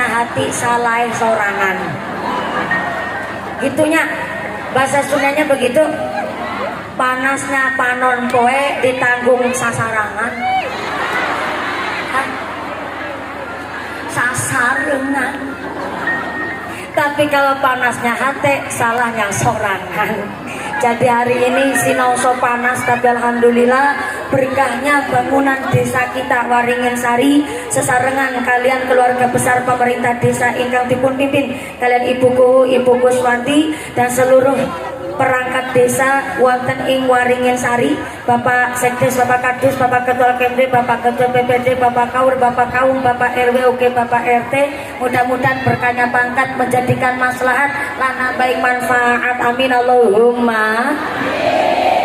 hati salai sorangan gitunya, bahasa Sundanya begitu. Panasnya panon poe ditanggung sasarangan. Sasarengan. Tapi kalau panasnya hati, salahnya sorangan. Jadi hari ini sinaoso panas, tapi alhamdulillah berkahnya bangunan desa kita Waringin Sari sesarengan kalian keluarga besar pemerintah desa ingkang dipun pimpin kalian Ibuku, Ibu Kuswanti dan seluruh perangkat desa wonten ing Waringin Sari, Bapak Sekdes, Bapak Kadus, Bapak Ketua Kemde, Bapak Ketua PPD, Bapak Kaur, Bapak Kaum, Bapak RW, oke Bapak RT, mudah-mudahan berkahnya pangkat menjadikan maslahat lana baik manfaat, amin Allahumma.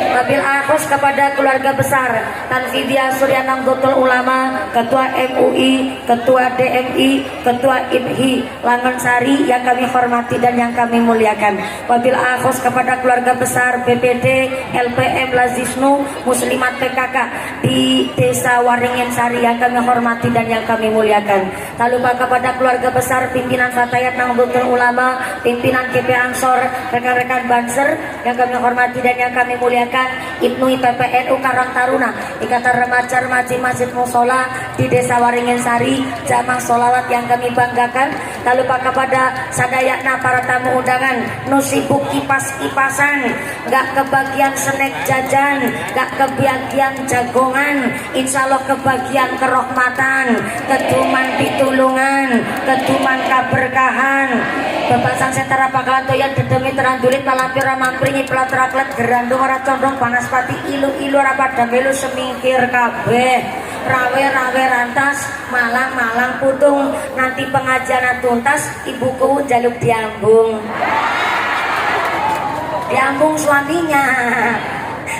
Wabil akhos kepada keluarga besar Tanfidia Surya Nahdlatul Ulama, Ketua MUI, Ketua DMI, Ketua IPHI Langon Sari yang kami hormati dan yang kami muliakan. Wabil akhos kepada keluarga besar BPD LPM Lazisnu Muslimat PKK di Desa Waringin Sari yang kami hormati dan yang kami muliakan. Tak lupa kepada keluarga besar pimpinan Fatayat Nahdlatul Ulama, pimpinan GP Ansor, rekan-rekan Banser yang kami hormati dan yang kami muliakan. Ibnu PPNU Karang Taruna, Ikatan Remaja-Remaji Masjid Musola di Desa Waringin Sari, jamaah sholawat yang kami banggakan. Tak lupa kepada sadayana para tamu undangan, nu sibuk kipas-kipasan, gak kebagian snack jajan, gak kebagian jagongan, insya Allah kebagian kerohmatan, keduman pitulungan, keduman keberkahan. Bapak sang setara pakalan toyan dedemi terandulit malampir ramampringi pelat raklet gerandung ora condong panaspati ilu-ilu rapat damelu semingkir kabeh rawe-rawe rantas malang-malang putung nanti pengajian tuntas ibuku jaluk diambung suaminya.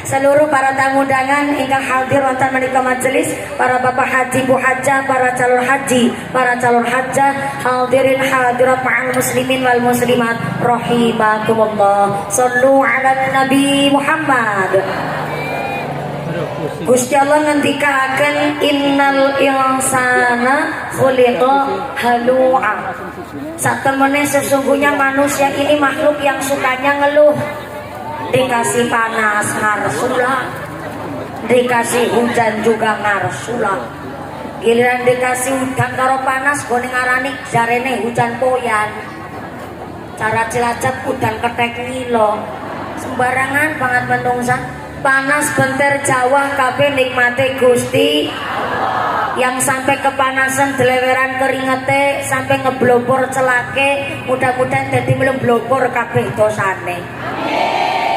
Seluruh para tamu undangan ingkang hadir wonten menika majelis, para bapak haji, bu hajah, para calon haji, para calon hajah, hadirin hadirat ma'al muslimin wal muslimat rahimakumullah. Shallu ala Nabi Muhammad. Gusti Allah ngendikaken innal insana khuliqa halu'a. Satemene sesungguhnya manusia ini makhluk yang sukanya ngeluh. Dikasih panas ngarsula, dikasih hujan juga ngarsula. Giliran dikasih hujan karo panas gone ngarani jarene hujan poyan. Cara Cilacap udan ketek ngilo. Sembarangan banget menungsa. Panas benter Jawa kabeh nikmate Gusti. Yang sampai kepanasan deleweran keringete sampai ngeblobor celake, mudah-mudahan dadi melem blobor kabeh dosane.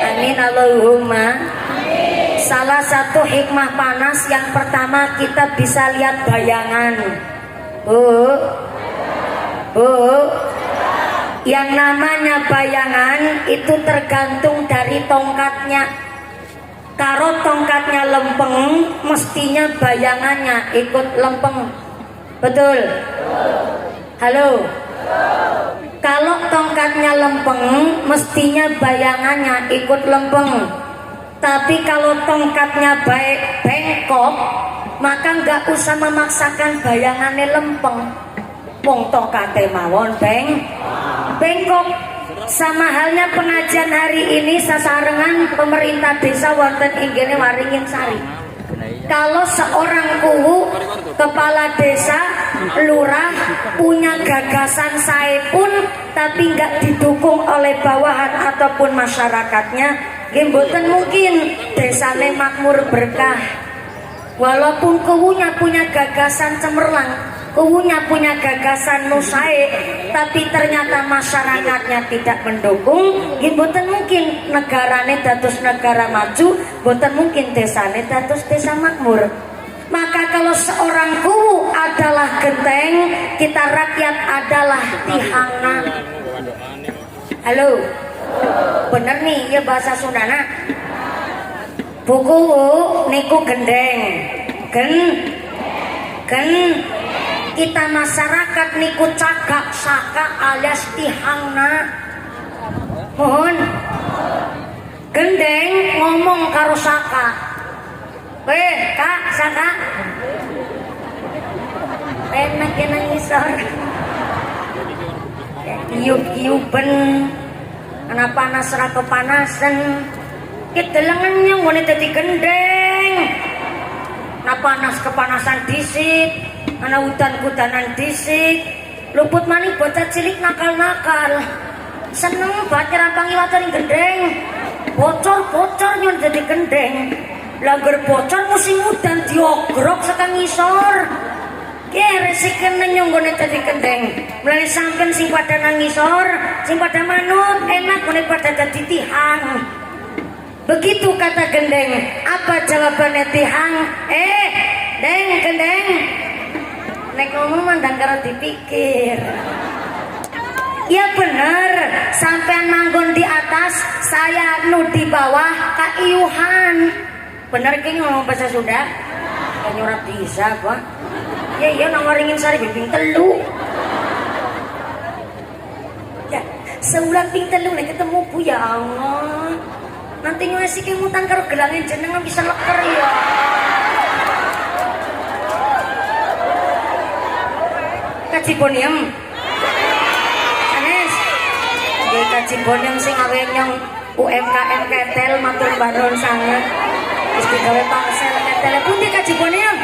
Amin Allahumma. Salah satu hikmah panas yang pertama kita bisa lihat bayangan. Yang namanya bayangan itu tergantung dari tongkatnya. Kalau tongkatnya lempeng, mestinya bayangannya ikut lempeng. Betul? Halo? Kalau tongkatnya lempeng, mestinya bayangannya ikut lempeng. Tapi kalau tongkatnya baik bengkok, maka nggak usah memaksakan bayangannya lempeng. Wong tongkate mawon bengkok. Sama halnya pengajian hari ini sasarengan pemerintah desa wonten inggene Waringin Sari. Kalau seorang kuwu kepala desa, lurah punya gagasan saya pun tapi nggak didukung oleh bawahan ataupun masyarakatnya, mboten mungkin desane makmur berkah. Walaupun kuwunya punya gagasan cemerlang, kuwunya punya gagasan nusae, tapi ternyata masyarakatnya tidak mendukung, mboten mungkin negarane dados negara maju, mboten mungkin desane dados desa makmur. Maka kalau seorang kuwu adalah genteng, kita rakyat adalah tihangna. Halo, bener nih ya bahasa Sundana. Buku niku gendeng, kita masyarakat niku cagak saka alias tihangna. Mohon gendeng ngomong karo saka. Kak saka enak ngisor. kiyup-kiyupen ana panas ra kepanasan kedelengannya ngene dadi gendeng ana panas kepanasan disik ana udan-udanan disik luput maning bocah cilik nakal-nakal seneng banget rampangi watan gendeng bocor-bocor nyon dadi gendeng langgar bocor musim udan diogrok sekang ngisor resik nyong gone dadi gendeng mulai sampean sing pada nangisor sing pada manut enak gone pada dadi tihang begitu kata gendeng apa jawabannya tihang deng gendeng nek ngomong mandang karo dipikir ya bener sampean manggon di atas saya nu di bawah kaiuhan bener ki ngomong bahasa Sunda nyurat bisa kok ya nang waringin sari ping telu ya seulang ping telu nek ketemu Bu ya Allah nanti ngasih kemutan karo gelangin jenengan bisa leker ya kaciponium Anes ya kaciponium sing awe nyong UMKM ketel matur baron sangat wis digawe pangsel ketel pundi kaciponium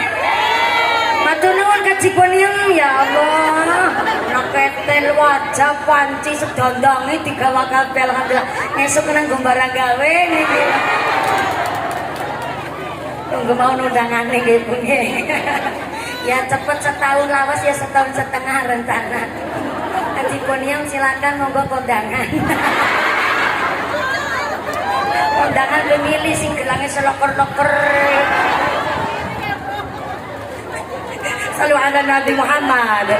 matur nuwun kaciponium ya Allah nak ketel wajah panci sedondonge digawa kabeh alhamdulillah esuk nang gombarang gawe niki tunggu mau undangane nggih Bu ya cepet setahun lawas ya setahun setengah rencana kaciponium silakan monggo kondangan kondangan pemilih sing gelange seloker-loker Salu ala Nabi Muhammad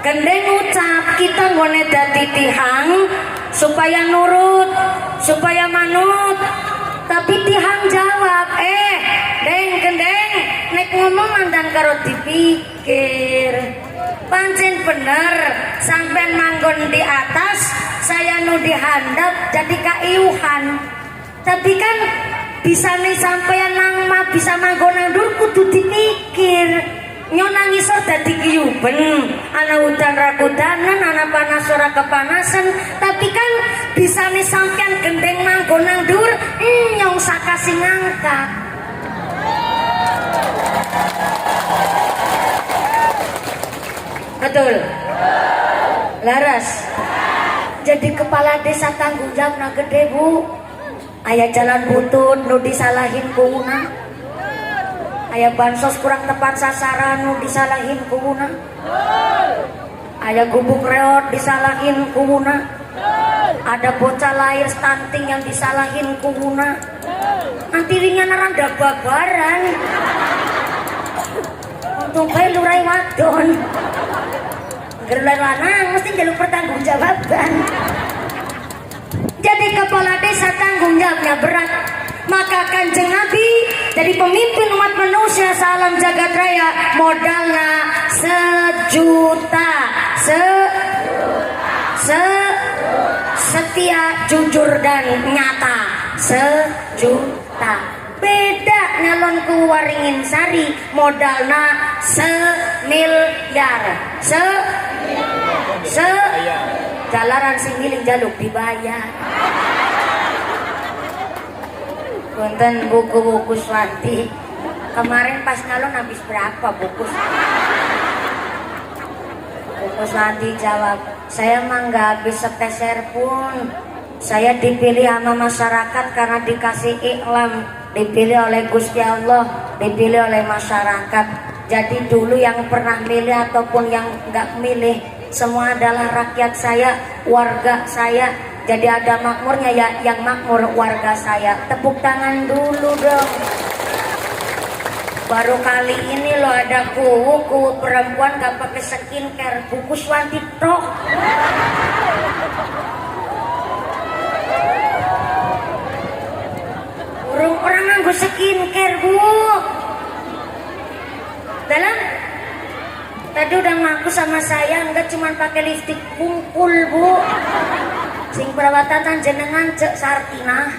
gendeng ucap kita ngone dadi tihang supaya nurut supaya manut tapi tihang jawab deng gendeng nek ngomong mandan karo dipikir pancen bener sampean manggon di atas saya nu dihandap jadi kaiuhan tapi kan bisa nih sampean nang bisa manggon nang dur kudu dipikir nyon nangisor dadi kiyuben ana udan ra kudanan ana panas ora kepanasan tapi kan bisa nih sampean gendeng manggon nang dur nyong sakasi ngangkat betul laras jadi kepala desa tanggung jawab na gede Bu aya jalan butut nu disalahin kuuna aya bansos kurang tepat sasaran nu disalahin kuuna aya gubuk reot disalahin kuuna ada bocah lahir stunting yang disalahin kuuna nanti ringan rada babaran untung bae lurai wadon gerulan lanang mesti jaluk pertanggungjawaban jadi kepala desa tanggung jawabnya berat maka Kanjeng Nabi jadi pemimpin umat manusia salam jagat raya modalnya setia jujur dan nyata 1 juta beda nyalon ku Waringin Sari modalna 1 miliar jalaran sing miling jaluk dibayar punten buku-buku Swanti kemarin pas nyalon habis berapa buku Swanti jawab saya mah nggak habis sepeser pun saya dipilih sama masyarakat karena dikasih iklam dipilih oleh Gusti Allah dipilih oleh masyarakat jadi dulu yang pernah milih ataupun yang nggak milih semua adalah rakyat saya, warga saya. Jadi ada makmurnya ya, yang makmur warga saya. Tepuk tangan dulu dong. Baru kali ini lo ada kuwu perempuan gak pakai skincare, buku Swanti tok. Urung orang nganggo skincare Bu. Dalam tadi udah ngaku sama saya enggak cuma pakai lipstik kumpul Bu. Sing perawatan jenengan cek Sartina.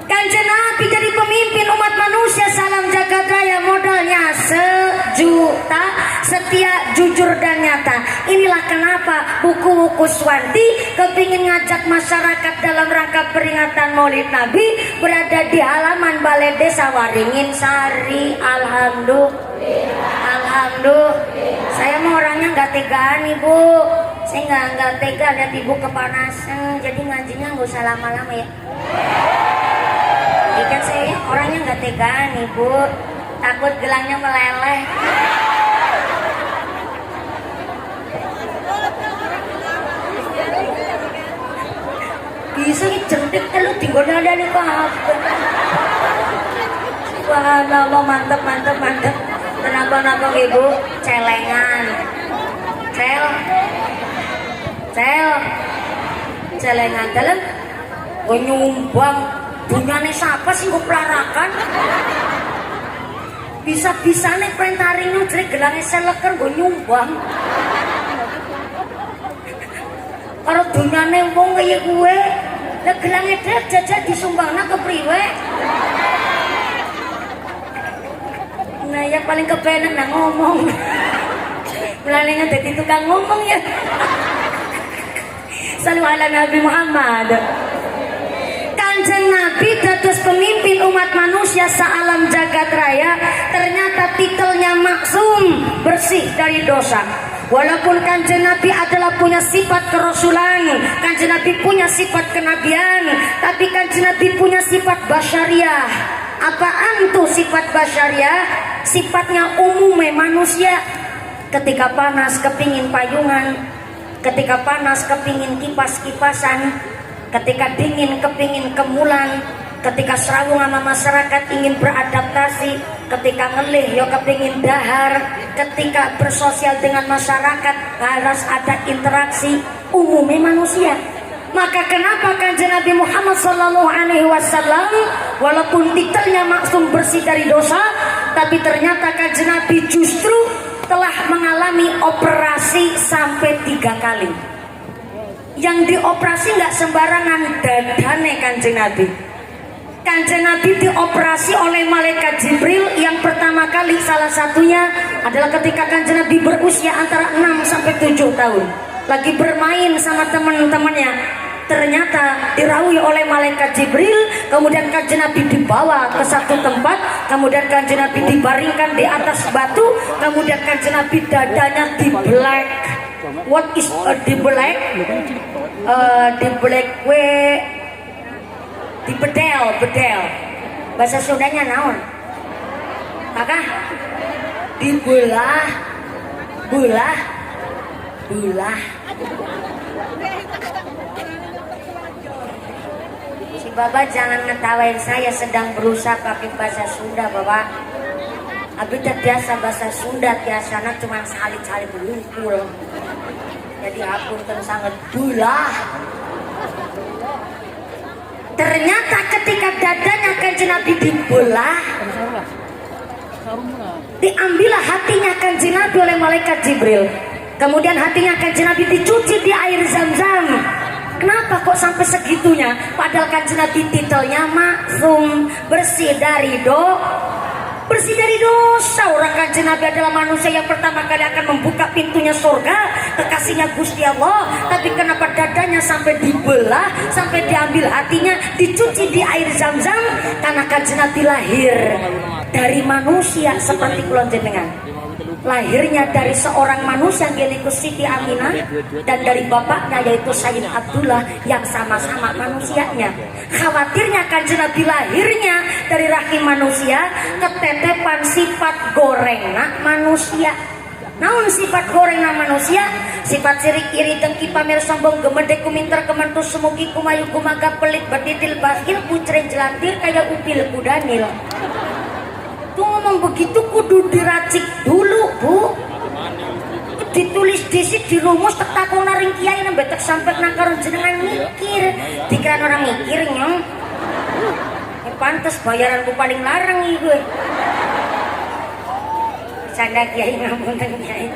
Kanjeng Nabi jadi pemimpin umat manusia salam jagat raya modalnya 1 juta, setia, jujur dan nyata. Inilah kenapa buku-buku Swanti kepingin ngajak masyarakat dalam rangka peringatan Maulid Nabi berada di halaman Balai Desa Waringin Sari. Alhamdulillah. Saya mau orangnya nggak tegaan ibu. Saya nggak tega lihat ibu kepanasan. Jadi ngajinya nggak usah lama-lama ya. Ikan saya orangnya nggak tegaan ibu. Takut gelangnya meleleh. Bisa jentik lu tinggal dari kafe. Subhanallah, mantep. Kenapa ibu? Celengan. Celengan dalam gue nyumbang bunyane siapa sih gue pelarakan. Bisa nih pentaring lu jelek gelangnya seleker gue nyumbang. Kalau bunyane wong kayak gue lah gelangnya dia jajah disumbangna ke priwe. Nah ya paling kepenan nah ngomong. Melalainya jadi tukang ngomong ya. Salam ala Nabi Muhammad. Kanjeng Nabi dados pemimpin umat manusia sealam jagat raya. Ternyata titelnya maksum, bersih dari dosa. Walaupun kanjeng Nabi adalah punya sifat kerasulan, kanjeng Nabi punya sifat kenabian, tapi kanjeng Nabi punya sifat basyariah. Apaan tuh sifat basyariah? Sifatnya umumnya manusia. Ketika panas kepingin payungan, ketika panas kepingin kipas-kipasan, ketika dingin kepingin kemulan, ketika serawung sama masyarakat ingin beradaptasi, ketika ngelih yo kepingin dahar, ketika bersosial dengan masyarakat harus ada interaksi umumnya manusia. Maka kenapa kanjeng Nabi Muhammad SAW walaupun titelnya maksum bersih dari dosa, tapi ternyata kanjeng Nabi justru telah mengalami operasi sampai 3 kali. Yang dioperasi nggak sembarangan, dadane kanjeng Nabi. Kanjeng Nabi dioperasi oleh malaikat Jibril. Yang pertama kali salah satunya adalah ketika kanjeng Nabi berusia antara 6 sampai 7 tahun. Lagi bermain sama teman-temannya. Ternyata diraui oleh malaikat Jibril. Kemudian kanjeng Nabi dibawa ke satu tempat. Kemudian kanjeng Nabi dibaringkan di atas batu. Kemudian kanjeng Nabi dadanya dibelek. What is dibelek? Dibelek bedel. Bahasa Sundanya naon? Maka dibelah. Si Bapak jangan ngetawain saya sedang berusaha pakai bahasa Sunda Bapak. Abi biasa bahasa Sunda biasanya cuma salit-salit bungkul. Jadi hapunten sangat bulah. Ternyata ketika dadanya kanjeng Nabi dibelah, diambillah hatinya kanjeng Nabi oleh malaikat Jibril. Kemudian hatinya kanjeng Nabi dicuci di air Zam-Zam. Kenapa kok sampai segitunya? Padahal kanjeng Nabi titelnya maksum, bersih dari dosa. Orang kanjeng Nabi adalah manusia yang pertama kali akan membuka pintunya surga, kekasihnya Gusti Allah. Tapi kenapa dadanya sampai dibelah, sampai diambil hatinya, dicuci di air Zam-Zam? Karena kanjeng Nabi lahir dari manusia seperti kula jenengan. Lahirnya dari seorang manusia yaitu Siti Aminah, dan dari bapaknya yaitu Sayyid Abdullah yang sama-sama manusianya. Khawatirnya kanjeng Nabi lahirnya dari rahim manusia, ketetepan sifat gorengna manusia. Namun sifat gorengna manusia, sifat sirik iri dengki pamer sombong gemedek kuminter kementus semugi kumayu kumaga pelit betitil bakhil pucre jelantir kayak upil kudanil. Tuh ngomong begitu kudu diracik dulu bu, ditulis disik dirumus tak takon naring kiai nembe tek sampai nakaron jenengan mikir, dikira orang mikir nyong. Pantes bayaranku paling larang gue. Canda kiai ngapunten kiai.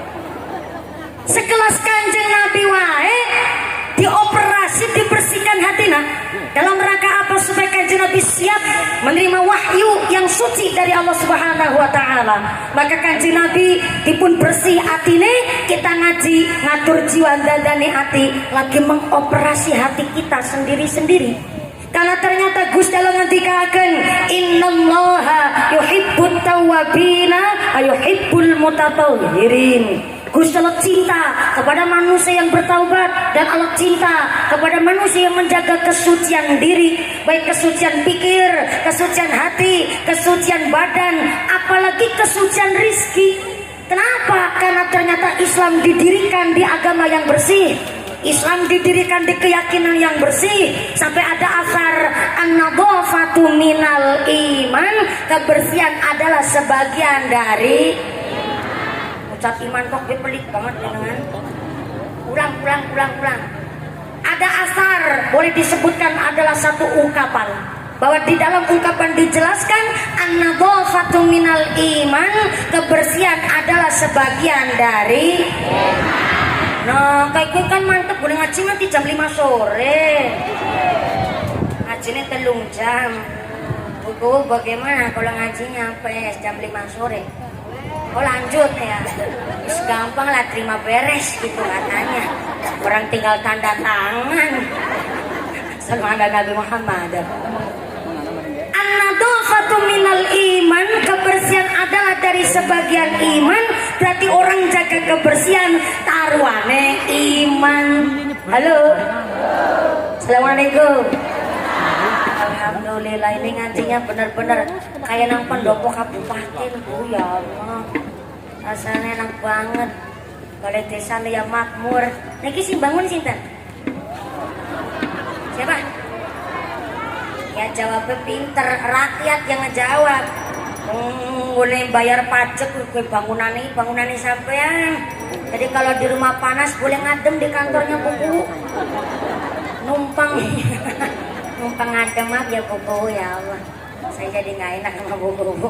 Sekelas kanjeng Nabi wae dioperasi dibersihkan hatina dalam rangka apa supaya kanjeng Kanjeng Nabi siap menerima wahyu yang suci dari Allah Subhanahu wa taala. Maka Kanjeng Nabi dipun bersih atine, kita ngaji ngatur jiwa dadane hati, lagi mengoperasi hati kita sendiri-sendiri. Karena ternyata Gusti Allah ngendikaken innallaha yuhibbut tawwabina ayuhibbul mutatahhirin. Gusti Allah cinta kepada manusia yang bertaubat, dan Allah cinta kepada manusia yang menjaga kesucian diri, baik kesucian pikir, kesucian hati, kesucian badan, apalagi kesucian rizki. Kenapa? Karena ternyata Islam didirikan di agama yang bersih. Islam didirikan di keyakinan yang bersih. Sampai ada asar an-nadhafatu minal iman, kebersihan adalah sebagian dari ucap iman. Kok gue pelit banget dengan ulang. Ada asar boleh disebutkan adalah satu ungkapan, bahwa di dalam ungkapan dijelaskan an-nadhafatu minal iman, kebersihan adalah sebagian dari nah, kayak gue kan mantep, boleh ngaji nanti jam 5 sore. Ngajinya 3 jam. Gue bagaimana kalau ngajinya sampai jam 5 sore? Oh lanjut ya. Terus gampang lah, terima beres gitu katanya. Orang tinggal tanda tangan. Sallallahu alaihi Nabi Muhammad. An-nadhafatu minal iman, kebersihan adalah dari sebagian iman. Berarti orang jaga kebersihan taruhane iman. Halo. Assalamualaikum. Alhamdulillah, ini ngajinya benar-benar kayak nang pendopo kabupaten. Oh ya Allah, rasanya enak banget. Balai desa ya makmur. Niki sing bangun sinten? Siapa? Ya jawabnya pinter, rakyat yang ngejawab. Boleh bayar pajak gue bangunannya sampean. Jadi kalau di rumah panas boleh ngadem di kantornya buku. Numpang ngadem mah ya buku, ya Allah. Saya jadi nggak enak sama buku.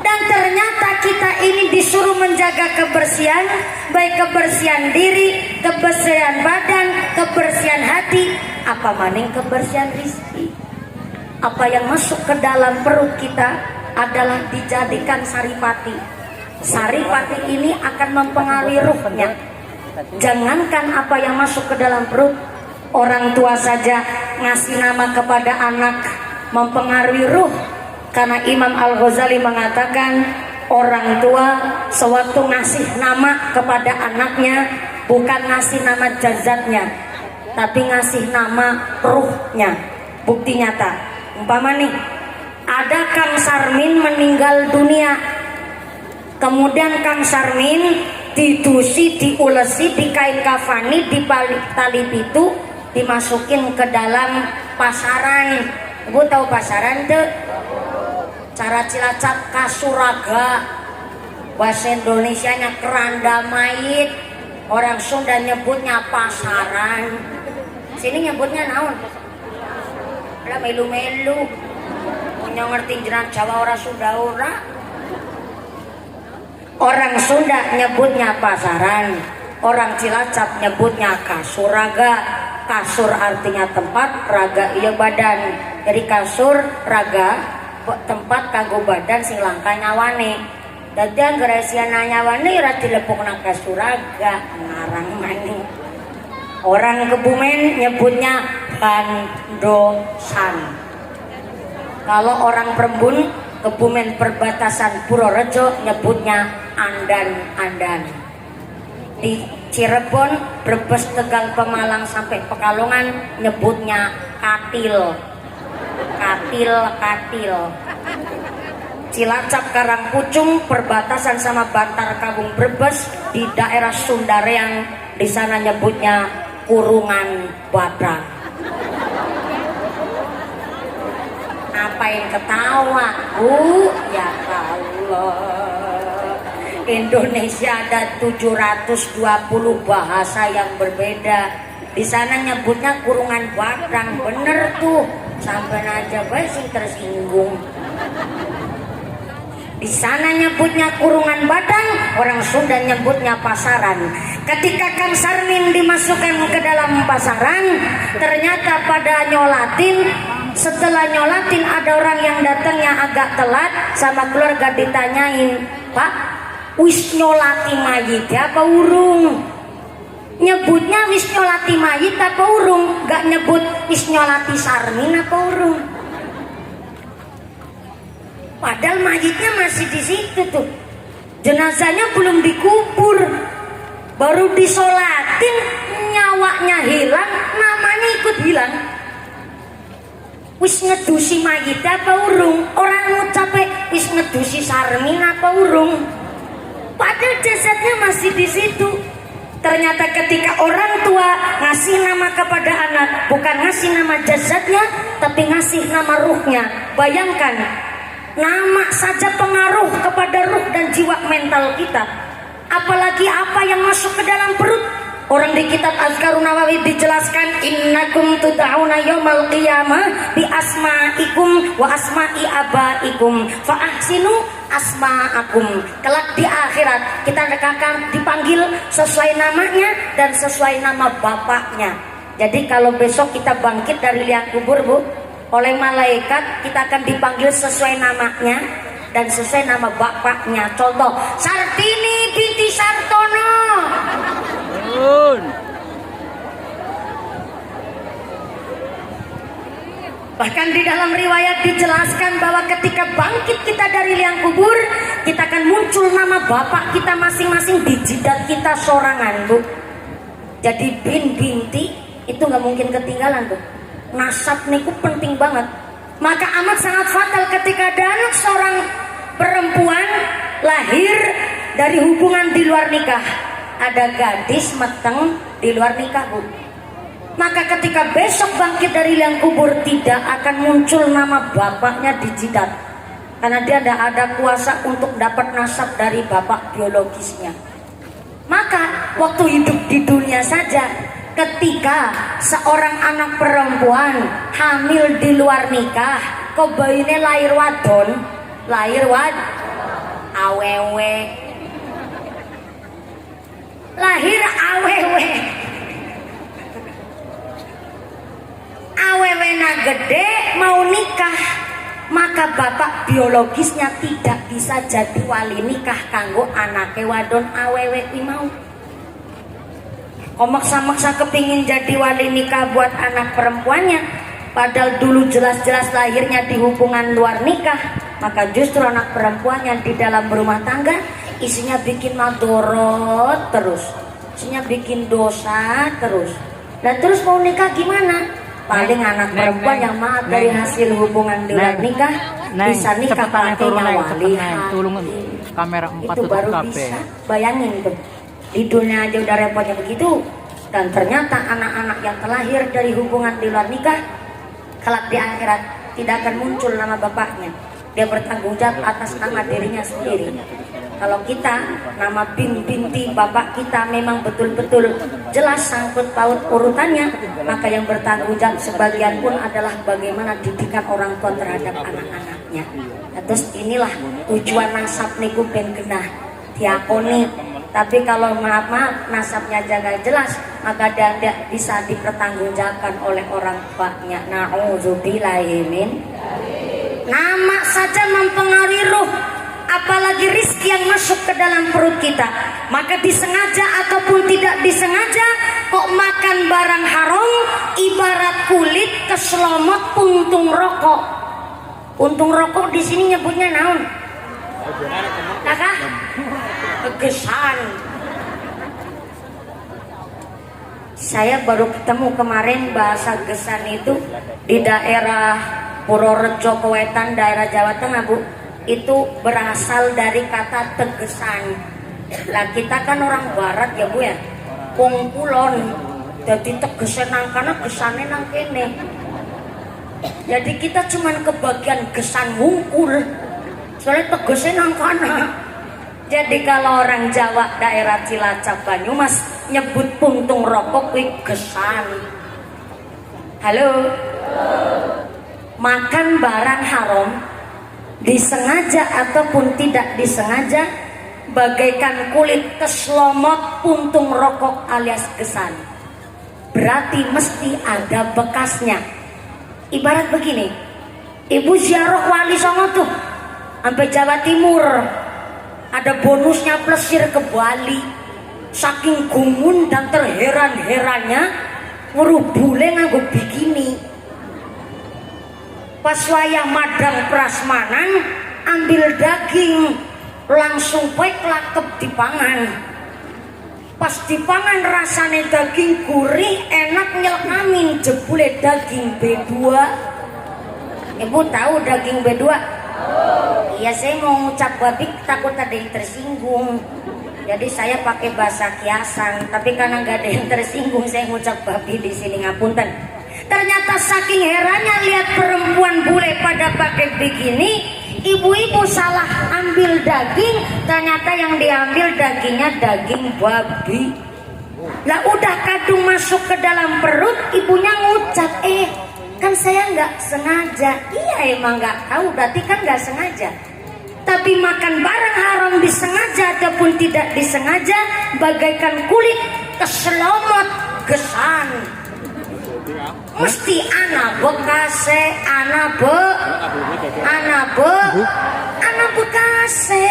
Dan ternyata kita ini disuruh menjaga kebersihan, baik kebersihan diri, kebersihan badan, kebersihan hati, apa maning kebersihan rizki. Apa yang masuk ke dalam perut kita adalah dijadikan saripati. Saripati ini akan mempengaruhi ruhnya. Jangankan apa yang masuk ke dalam perut, orang tua saja ngasih nama kepada anak mempengaruhi ruh. Karena Imam Al-Ghazali mengatakan orang tua sewaktu ngasih nama kepada anaknya bukan ngasih nama jazatnya, tapi ngasih nama ruhnya. Bukti nyata, umpama nih ada Kang Sarmin meninggal dunia, kemudian Kang Sarmin didusi, diulesi, di kain kafani, di tali pitu, dimasukin ke dalam pasaran. Ibu tahu pasaran tuh? Cara Cilacap kasuraga, bahasa Indonesianya keranda mayit, orang Sunda nyebutnya pasaran, sini nyebutnya naon? Lah melu-melu. Punya ngerti jenat Jawa orang Sunda ora? Orang Sunda nyebutnya pasaran, orang Cilacap nyebutnya kasuraga. Kasur artinya tempat, raga iya badan. Jadi kasur raga tempat kanggo badan sing langka nyawane. Dadi anggere siana nyawane ora dilepukna kasuraga, ngarang maning. Orang Kebumen nyebutnya bandosan. Kalau orang Perembun, Kebumen perbatasan Purworejo nyebutnya andan-andan. Di Cirebon, Brebes, Tegal, Pemalang sampai Pekalongan nyebutnya katil. Katil. Cilacap, Karangpucung perbatasan sama Bantar, Kampung Brebes, di daerah Sundareang, di sana nyebutnya kurungan badak. Ngapain ketawa? Ya Allah. Indonesia ada 720 bahasa yang berbeda. Di sana nyebutnya kurungan badang, bener tuh. Sampai aja bae sing tersinggung. Di sana nyebutnya kurungan badang, orang Sunda nyebutnya pasaran. Ketika Kang Sarmin dimasukkan ke dalam pasaran, ternyata pada nyolatin Setelah nyolatin ada orang yang datangnya agak telat, sama keluarga ditanyain, Pak, wis nyolati mayit apa urung? Nyebutnya wis nyolati mayit apa urung, gak nyebut wis nyolati sarmin apa urung. Padahal mayitnya masih di situ tuh, jenazahnya belum dikubur, baru disolatin, nyawanya hilang, namanya ikut hilang. Wis ngedusi mayit apa urung? Orang ngucape wis ngedusi sarmin apa urung? Padahal jasadnya masih di situ. Ternyata ketika orang tua ngasih nama kepada anak, bukan ngasih nama jasadnya, tapi ngasih nama ruhnya. Bayangkan, nama saja pengaruh kepada ruh dan jiwa mental kita. Apalagi apa yang masuk ke dalam perut. Orang di kitab Azkarun Nawawi dijelaskan, innakum tud'auna yaumal qiyamah bi asma'ikum wa asma'i abaikum fa ahsinu asma'akum. Kelak di akhirat kita akan dipanggil sesuai namanya dan sesuai nama bapaknya. Jadi kalau besok kita bangkit dari liang kubur, Bu, oleh malaikat kita akan dipanggil sesuai namanya dan sesuai nama bapaknya. Contoh, Sartini binti Sartono. Bahkan di dalam riwayat dijelaskan bahwa ketika bangkit kita dari liang kubur, kita akan muncul nama bapak kita masing-masing di jidat kita sorangan, Bu. Jadi binti itu nggak mungkin ketinggalan, Bu. Nasab niku penting banget. Maka amat sangat fatal ketika ada anak seorang perempuan lahir dari hubungan di luar nikah. Ada gadis meteng di luar nikah, Bu. Maka ketika besok bangkit dari liang kubur tidak akan muncul nama bapaknya di jidat, karena dia tidak ada kuasa untuk dapat nasab dari bapak biologisnya. Maka waktu hidup di dunia saja, ketika seorang anak perempuan hamil di luar nikah, kok bayinya lahir wadon, awewe, lahir awewe, awewena gede mau nikah, maka bapak biologisnya tidak bisa jadi wali nikah kanggo anake wadon awewe kuwi mau. Maksa-maksa kepingin jadi wali nikah buat anak perempuannya, padahal dulu jelas-jelas lahirnya di hubungan luar nikah. Maka justru anak perempuannya di dalam berumah tangga isinya bikin madorot terus, isinya bikin dosa terus. Dan terus mau nikah gimana? Paling anak perempuan yang maaf dari hasil hubungan di luar nikah bisa nikah pakainya wali hakim. Kamera 4 itu baru bisa. Bayangin tuh, di dunia aja udah repotnya begitu, dan ternyata anak-anak yang terlahir dari hubungan di luar nikah kelak di akhirat tidak akan muncul nama bapaknya. Dia bertanggung jawab atas nama dirinya sendiri. Kalau kita nama binti bapak kita memang betul-betul jelas sangkut paut urutannya, maka yang bertanggung jawab sebagian pun adalah bagaimana didikan orang tua terhadap anak-anaknya. Nah, terus inilah tujuan nasab niku ben genah diakoni. Tapi kalau maaf nasabnya jaga jelas, maka dia tidak bisa dipertanggungjawabkan oleh orang tuanya. Nauzubillahi min. Nama saja mempengaruhi ruh, apalagi rizki yang masuk ke dalam perut kita. Maka disengaja ataupun tidak disengaja, kok makan barang haram ibarat kulit keselomot puntung rokok. Puntung rokok di sini nyebutnya naon? Kakak? Gesan. Saya baru ketemu kemarin bahasa gesan itu di daerah Purworejo Wetan, daerah Jawa Tengah, Bu. Itu berasal dari kata tegesan. Lah kita kan orang barat ya, Bu ya. Wong kulon. Jadi tegesen nang kana, gesane nang kene. Jadi kita cuman kebagian gesan wungkul. Soalnya tegesen nang kana. Jadi kalau orang Jawa daerah Cilacap Banyumas nyebut puntung rokok kuwi gesan. Halo. Makan barang haram disengaja ataupun tidak disengaja bagaikan kulit keslomot puntung rokok alias gesan. Berarti mesti ada bekasnya. Ibarat begini, ibu ziarah Wali Songo tuh sampai Jawa Timur, ada bonusnya plesir ke Bali. Saking gumun dan terheran-herannya weruh bule nganggo bikini. Pas wayah madang prasmanan ambil daging langsung baik lakep dipangan. Pas dipangan rasane daging gurih enak nyelkamin, jebule daging B2. Ibu tahu daging B2? Iya, saya mau ngucap babi takut ada yang tersinggung. Jadi saya pakai bahasa kiasan, tapi karena nggak ada yang tersinggung saya ngucap babi di sini, ngapunten. Ternyata saking herannya lihat perempuan bule pada pakai bikini, ibu-ibu salah ambil daging, ternyata yang diambil dagingnya daging babi. Lah udah kadung masuk ke dalam perut, ibunya ngucap, kan saya nggak sengaja. Iya emang nggak tahu, berarti kan nggak sengaja. Tapi makan barang haram disengaja ataupun tidak disengaja, bagaikan kulit keselomot gesan. Mesti ana bekase, ana bekase.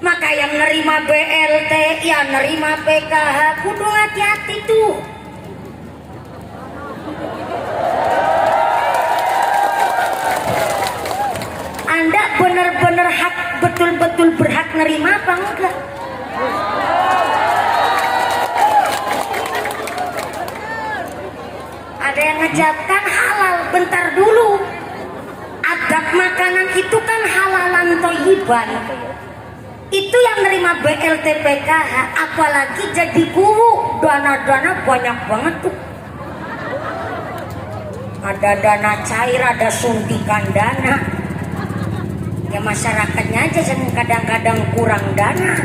Maka yang nerima BLT, ya nerima PKH, kudu hati-hati tuh. Anda benar-benar hak, betul-betul berhak nerima apa enggak? Ada yang ngejawabkan halal, bentar dulu. Adab makanan itu kan halalan toyiban. Itu yang nerima BLT PKH, apalagi jadi guru, dana-dana banyak banget tuh. Ada dana cair, ada suntikan dana. Ya masyarakatnya aja yang kadang-kadang kurang dana.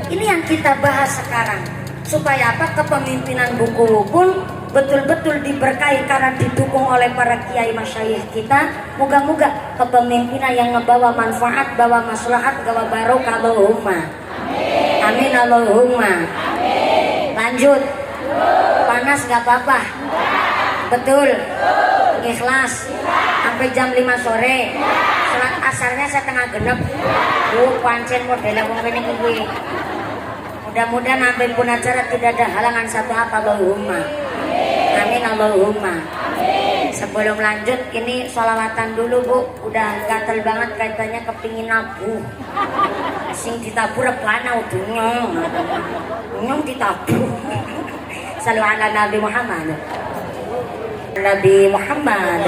Ini yang kita bahas sekarang, supaya apa? Kepemimpinan buku pun betul-betul diberkahi karena didukung oleh para kiai masyayikh kita. Moga-moga kepemimpinan yang ngebawa manfaat, bawa maslahat, bawa barokah. Allahumma amin, Allahumma amin. Lanjut. Panas gak apa-apa? Betul. Ikhlas sampai jam 5 sore. Salat asarnya setengah genep. Pancen modelnya wong kene kuwi. Mudah-mudahan sampai pun acara tidak ada halangan satu apa. Allahumma amin, Allahumma amin. Sebelum lanjut ini sholawatan dulu Bu. Udah gatel banget kaitannya kepingin nabuh. Sing ditabur repana udunya. Nyong ditabur. Salu ala Nabi Muhammad. Nabi Muhammad.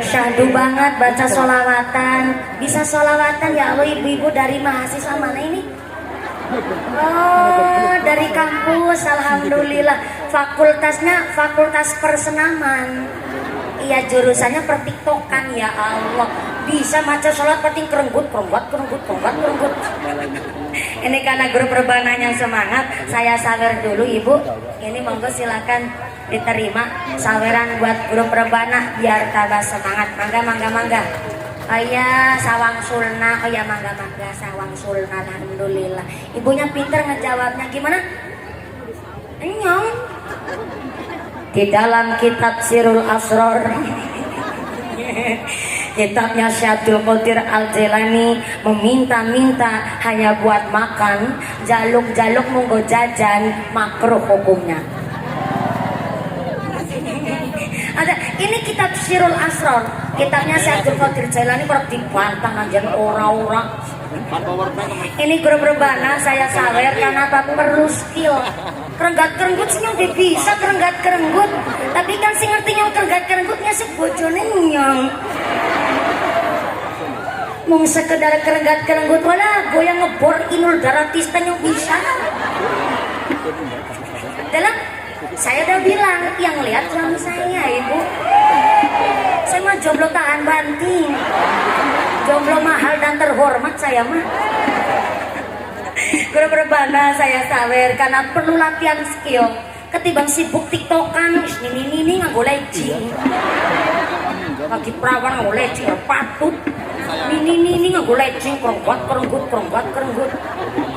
Syahdu banget baca sholawatan. Bisa sholawatan ya Allah. Ibu-ibu dari mahasiswa mana ini? Oh, dari kampus. Alhamdulillah. Fakultasnya fakultas persenaman. Iya, jurusannya pertiktokan. Ya Allah, bisa baca sholat penting kerenggut. Ini karena grup rebahan yang semangat, saya sawer dulu Ibu. Ini monggo silakan diterima saweran buat grup rebana biar tambah semangat. Mangga. Oh ya, sawang sulna. Oh ya, mangga sawang sulna. Alhamdulillah. Ibunya pinter ngejawabnya. Gimana? Enyong. Di dalam kitab Sirul Asror, kitabnya Syabdul Qadir Al-Jailani, meminta-minta hanya buat makan, jaluk-jaluk monggo jajan, makruh hukumnya. Ada ini kitab Sirul Asror, kitabnya Syabdul Qadir Jailani kalau dibantah aja orang-orang. Ini grup rebana saya sawer karena apa? Perlu skill. Kerenggat-kerenggut sih yang bisa kerenggat-kerenggut, tapi kan sih ngerti yang kerenggat-kerenggutnya sebojone nyong. Mung sekedar kerenggat-kerenggut wala goyang ngebor inul daratista yang bisa. Dalam saya udah bilang yang lihat suami saya Ibu. Saya mah jomblo tahan banting. Jomblo mahal dan terhormat saya mah. Grup rebana saya sawer karena perlu latihan skill. Ketimbang sibuk tiktokan, ini nganggo legging. Lagi perawan nganggo legging patut. Ini nganggo legging kerenggut.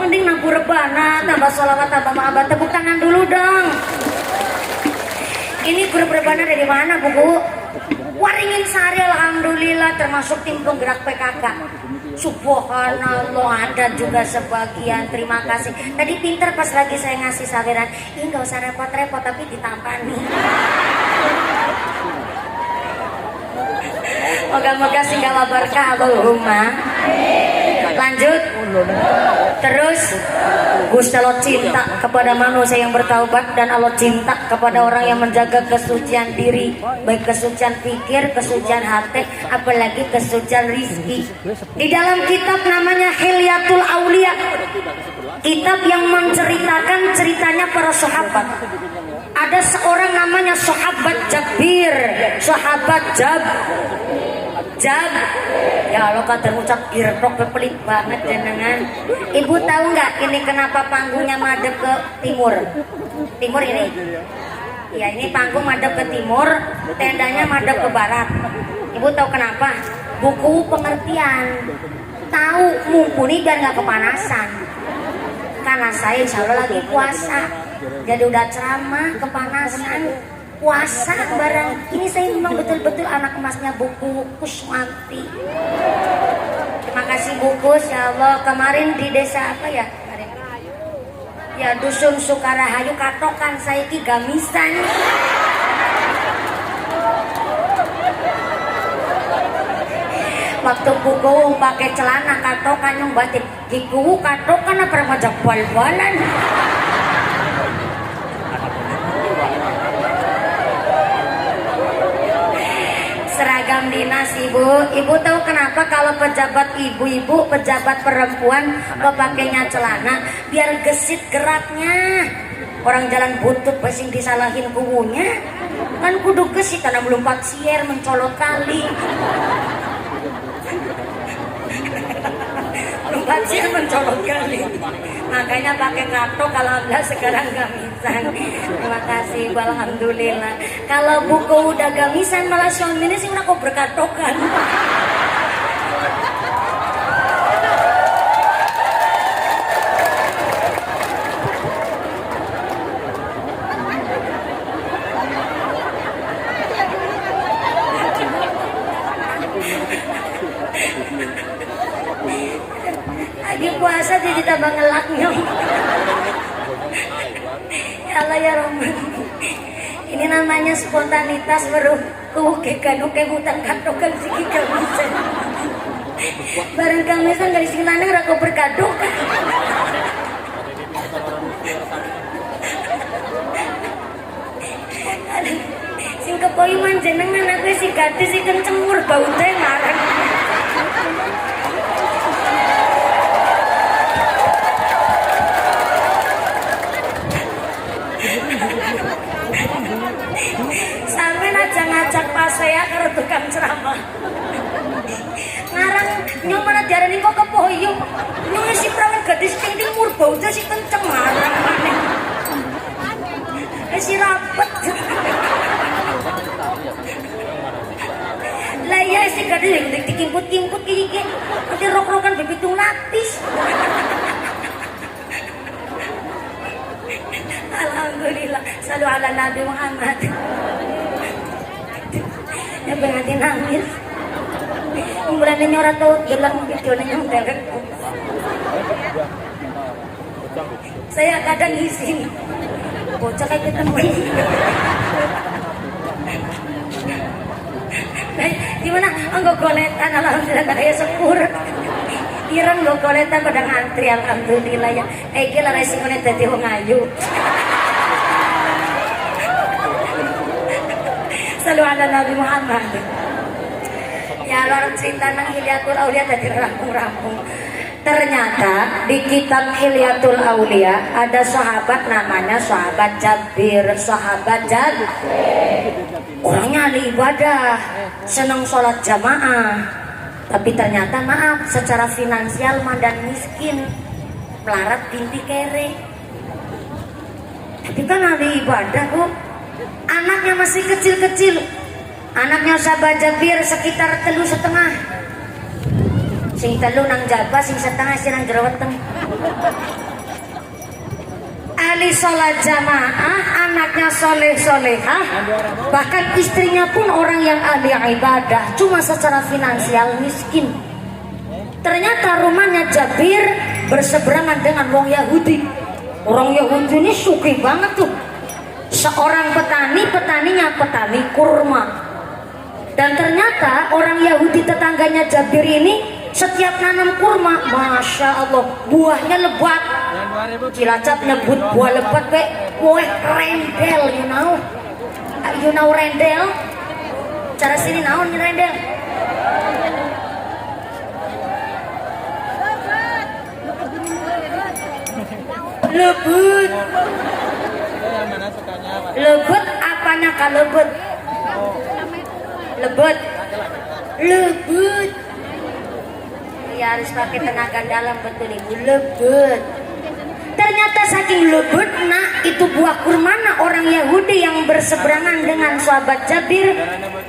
Mending nanggu rebana, tambah sholawat, tambah mahabbah. Tepuk tangan dulu dong. Ini grup rebana dari mana buku? Waringin Sari alhamdulillah termasuk tim penggerak PKK. Subhanallah ada juga sebagian, terima kasih. Tadi pinter pas lagi saya ngasih saweran, ini gak usah repot-repot tapi ditampani. Moga-moga singgah berkah Allahumma. Lanjut. Terus Gusti Allah cinta kepada manusia yang bertaubat dan Allah cinta kepada orang yang menjaga kesucian diri, baik kesucian pikir, kesucian hati, apalagi kesucian rizki. Di dalam kitab namanya Hilyatul Aulia, kitab yang menceritakan ceritanya para sahabat. Ada seorang namanya sahabat Jabir, sahabat Jab. Ya Allah kata ucap girtok pelit banget jenengan. Ibu tahu nggak ini kenapa panggungnya madep ke timur? Timur ini? Ya ini panggung madep ke timur, tendanya madep ke barat. Ibu tahu kenapa? Buku pengertian. Tahu mumpuni dan nggak kepanasan. Karena saya insya Allah lagi puasa, jadi udah ceramah kepanasan. Puasa barang ini saya memang betul-betul anak emasnya buku Kuswanti. Terima kasih buku, ya Allah. Kemarin di desa apa ya? Ya dusun Sukarahayu katokan saya ki gamisan. Waktu buku pakai celana katokan yang batin, giku katokan apa remaja bal-balan. Seragam dinas ibu tahu kenapa kalau pejabat ibu-ibu, pejabat perempuan pakainya celana biar gesit geraknya. Orang jalan butut basing disalahin kubunya kan kudu gesit karena belum sier mencolot kali. Belum sier mencolot kali. Makanya pakai katok, kalau enggak sekarang gamisan. Terima kasih, alhamdulillah. Kalau buku udah gamisan malah suaminya sih udah kok berkatokan. Lagi puasa jadi tambah ngelaknya. Ya Allah ya Rahman. Ini namanya spontanitas baru kebukekan hutang katokan siki kamisan. Barang kamisan dari sing lanang ra kok berkadokan. Sing kepoyuman jenengan aku si gadis si kencemur bau teh ngarang. Sampai aja ngajak pas saya karo tukang ceramah. Ngarang nyong mana diarani kok kepoyo. Nyong si perawan gadis sing timur bau teh si kenceng ngarang maneh. Si rapet. Lah ya si gadis yang dikimput-kimput iki. Nanti rok-rokan bebitung lapis. Alhamdulillah, selalu ala Nabi Muhammad. Ya berarti nangis. Bulan ini orang tahu gelang videonya yang derek. Saya kadang izin. Bocah kayak kita gimana? Enggak goletan, alhamdulillah kayak sepur. Ireng lo goletan pada ngantri, alhamdulillah ya. Gila resikonya tadi wong ayu. Selalu ada Nabi Muhammad. Ya orang cerita nang Hilyatul Aulia tadi rampung-rampung. Ternyata di kitab Hilyatul Aulia ada sahabat namanya sahabat Jabir, sahabat Jabir. Orangnya ahli ibadah, senang sholat jamaah. Tapi ternyata maaf, secara finansial mandan miskin, melarat binti kere. Tapi kan ahli ibadah kok. Anaknya masih kecil-kecil. Anaknya sahabat Jabir sekitar 3,5. Sing telu nang jaba, sing setengah sing nang jero weteng. ahli sholat jamaah, anaknya soleh-solehah, bahkan istrinya pun orang yang ahli ibadah, cuma secara finansial miskin. Ternyata rumahnya Jabir berseberangan dengan wong Yahudi. Orang Yahudi ini sugih banget tuh. Seorang petani, petaninya petani kurma. Dan ternyata orang Yahudi tetangganya Jabir ini setiap nanam kurma, masya Allah, buahnya lebat. Cilacap nyebut buah lebat kue rendel, you know rendel. Cara sini naon rendel? Lebut. Lebut apanya kah lebut? Lebut. Lebut. Ya harus pakai tenaga dalam betul ibu. Lebut. Ternyata saking lebut, nah itu buah kurmana orang Yahudi yang berseberangan dengan sahabat Jabir,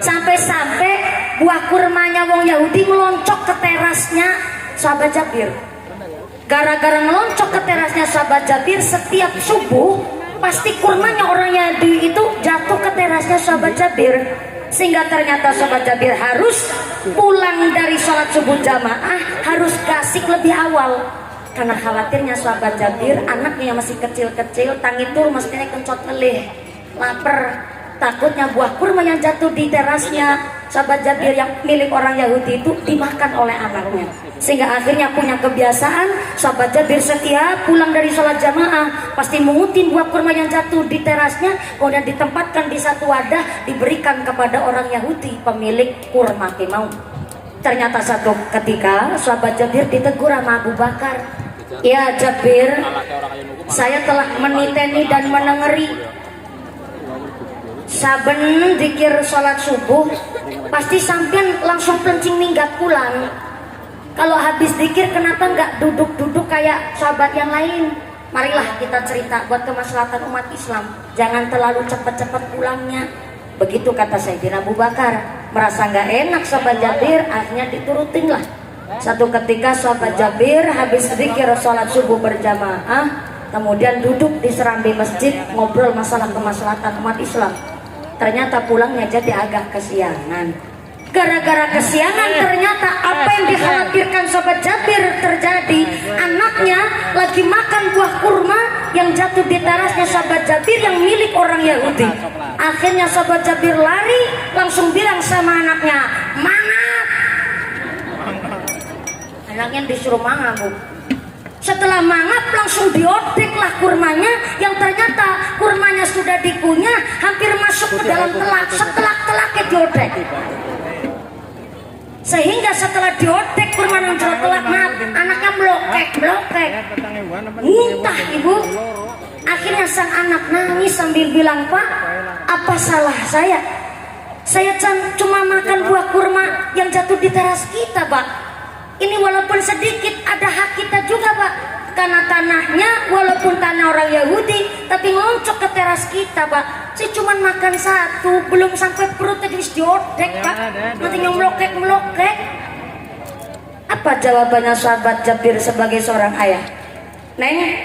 sampai-sampai buah kurmanya wong Yahudi meloncok ke terasnya sahabat Jabir. Gara-gara meloncok ke terasnya sahabat Jabir, setiap subuh pasti kurmanya orang Yahudi itu jatuh ke terasnya sahabat Jabir. Sehingga ternyata sahabat Jabir harus pulang dari sholat subuh jamaah, harus gasik lebih awal. Karena khawatirnya sahabat Jabir, anaknya yang masih kecil-kecil, tangitur mestinya kencot ngelih, lapar. Takutnya buah kurma yang jatuh di terasnya sahabat Jabir yang milik orang Yahudi itu dimakan oleh anaknya. Sehingga akhirnya punya kebiasaan sahabat Jabir setiap pulang dari sholat jamaah pasti mengutin buah kurma yang jatuh di terasnya, kemudian ditempatkan di satu wadah, diberikan kepada orang Yahudi pemilik kurma kemau. Ternyata satu ketika sahabat Jabir ditegur sama Abu Bakar, "Ya Jabir, saya telah meniteni dan menengeri saben dikir sholat subuh pasti sampean langsung pencing minggat pulang. Kalau habis dikir kenapa nggak duduk-duduk kayak sahabat yang lain? Marilah kita cerita buat kemaslahatan umat Islam, jangan terlalu cepat-cepat pulangnya." Begitu kata Sayyidina Abu Bakar. Merasa nggak enak sahabat Jabir, akhirnya diturutin lah. Satu ketika sahabat Jabir habis dikir sholat subuh berjamaah, kemudian duduk di serambi masjid ngobrol masalah kemaslahatan umat Islam. Ternyata pulangnya jadi agak kesiangan. Gara-gara kesiangan ternyata apa yang dikhawatirkan sahabat Jabir terjadi. Anaknya lagi makan buah kurma yang jatuh di terasnya sahabat Jabir yang milik orang Yahudi. Akhirnya sahabat Jabir lari langsung bilang sama anaknya, "Mangap!" Anaknya disuruh mangap, Bu. Setelah mangap langsung diodeklah kurmanya, yang ternyata kurmanya sudah dikunyah, hampir masuk ke dalam telak, setelak-telaknya diodek. Sehingga setelah diodek kurma yang telak, maaf, anaknya melokek, muntah ibu. Akhirnya sang anak nangis sambil bilang, "Pak, apa salah saya? Saya cuma makan buah kurma yang jatuh di teras kita, Pak. Ini walaupun sedikit ada hak kita juga, Pak. Karena tanahnya walaupun tanah orang Yahudi, tapi ngeloncok ke teras kita, Pak. Saya cuma makan satu, belum sampai perut aja wis diodek, Pak. Nanti yang melokek. Apa jawabannya sahabat Jabir sebagai seorang ayah? "Neng,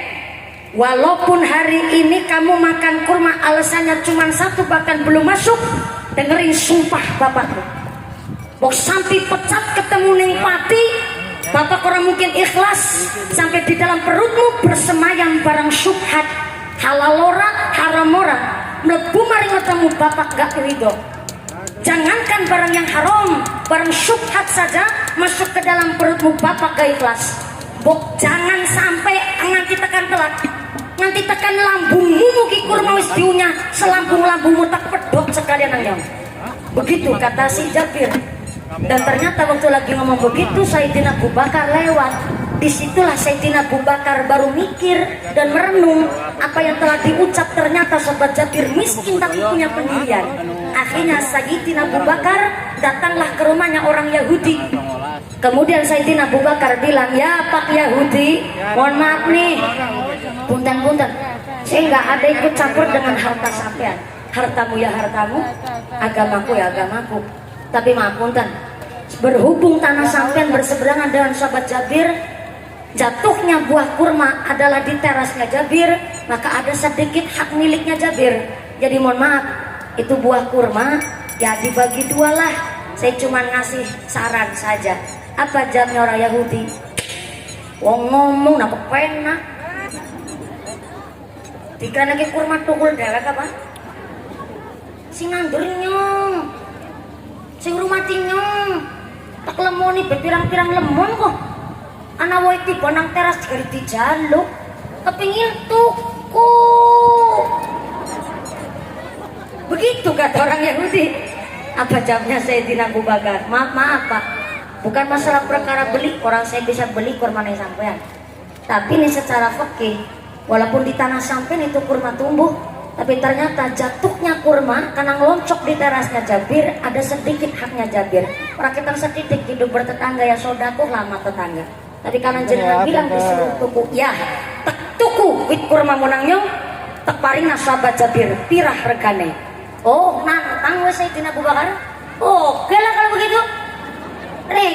walaupun hari ini kamu makan kurma alasannya cuma satu bahkan belum masuk, dengerin sumpah bapakku. Bok sampai pecat ketemu ning pati, bapak orang mungkin ikhlas sampai di dalam perutmu bersemayam barang syubhat, halalora, haramora, mlebu mari ketemu bapak gak ridho. Jangankan barang yang haram, barang syubhat saja masuk ke dalam perutmu bapak gak ikhlas. Bok jangan sampai nganti tekan telak, nanti tekan lambungmu mugi kurma wis diunyah, selambung-lambungmu tak pedot sekalian nang. Begitu kata si Jabir. Dan ternyata waktu lagi ngomong begitu Sayyidina Abu Bakar lewat. Disitulah Sayyidina Abu Bakar baru mikir dan merenung apa yang telah diucap. Ternyata sahabat Jabir miskin tapi punya pendirian. Akhirnya Sayyidina Abu Bakar datanglah ke rumahnya orang Yahudi. Kemudian Sayyidina Abu Bakar bilang, "Ya Pak Yahudi, mohon maaf nih, punten-punten, saya nggak ada ikut campur dengan harta sampean. Hartamu ya hartamu, agamaku ya agamaku. Tapi maaf punten, berhubung tanah sampean berseberangan dengan sahabat Jabir, jatuhnya buah kurma adalah di terasnya Jabir, maka ada sedikit hak miliknya Jabir. Jadi mohon maaf, itu buah kurma ya dibagi dua lah. Saya cuma ngasih saran saja. Apa jawabnya orang Yahudi? Wong ngomong nak pena. Tiga lagi kurma tukul dewek apa? Sing nandur nyong, sing rumati nyong, tak lemoni berpirang-pirang lemon kok. Anak woi tiba nang teras digari dijaluk, kepingin tuku. Begitu kata orang Yahudi. Apa jawabnya Sayyidina Abu Bakar? Maaf Pak, bukan masalah perkara beli, orang saya bisa beli kurma yang sampean. Tapi ini secara fikih, walaupun di tanah sampean itu kurma tumbuh, tapi ternyata jatuhnya kurma karena ngeloncok di terasnya Jabir, ada sedikit haknya Jabir. Rakitan sedikit hidup bertetangga ya sodakoh lama tetangga. Tapi karena jenengan bilang disuruh tuku, ya tak tuku wit kurma munangyong, tak paringna sahabat Jabir pirah regane. Oh nantang wes Sayyidina Abu Bakar. Oke lah kalau begitu.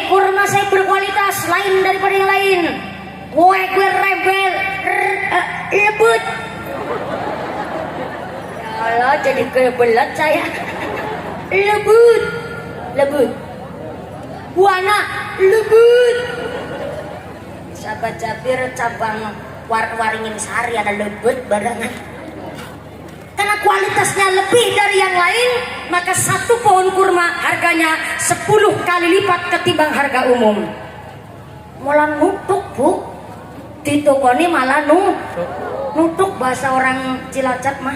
Kurma saya berkualitas lain daripada yang lain. Gue rebel, lebut. Ya Allah jadi kebelat saya. Lebut. Buana lebut. Sahabat Jabir cabang waringin sehari ada lebut barangan. Karena kualitasnya lebih dari yang lain, maka satu pohon kurma harganya 10 kali lipat ketimbang harga umum. Malah nutuk bu, di toko ini malah nutuk bahasa orang Cilacap mah.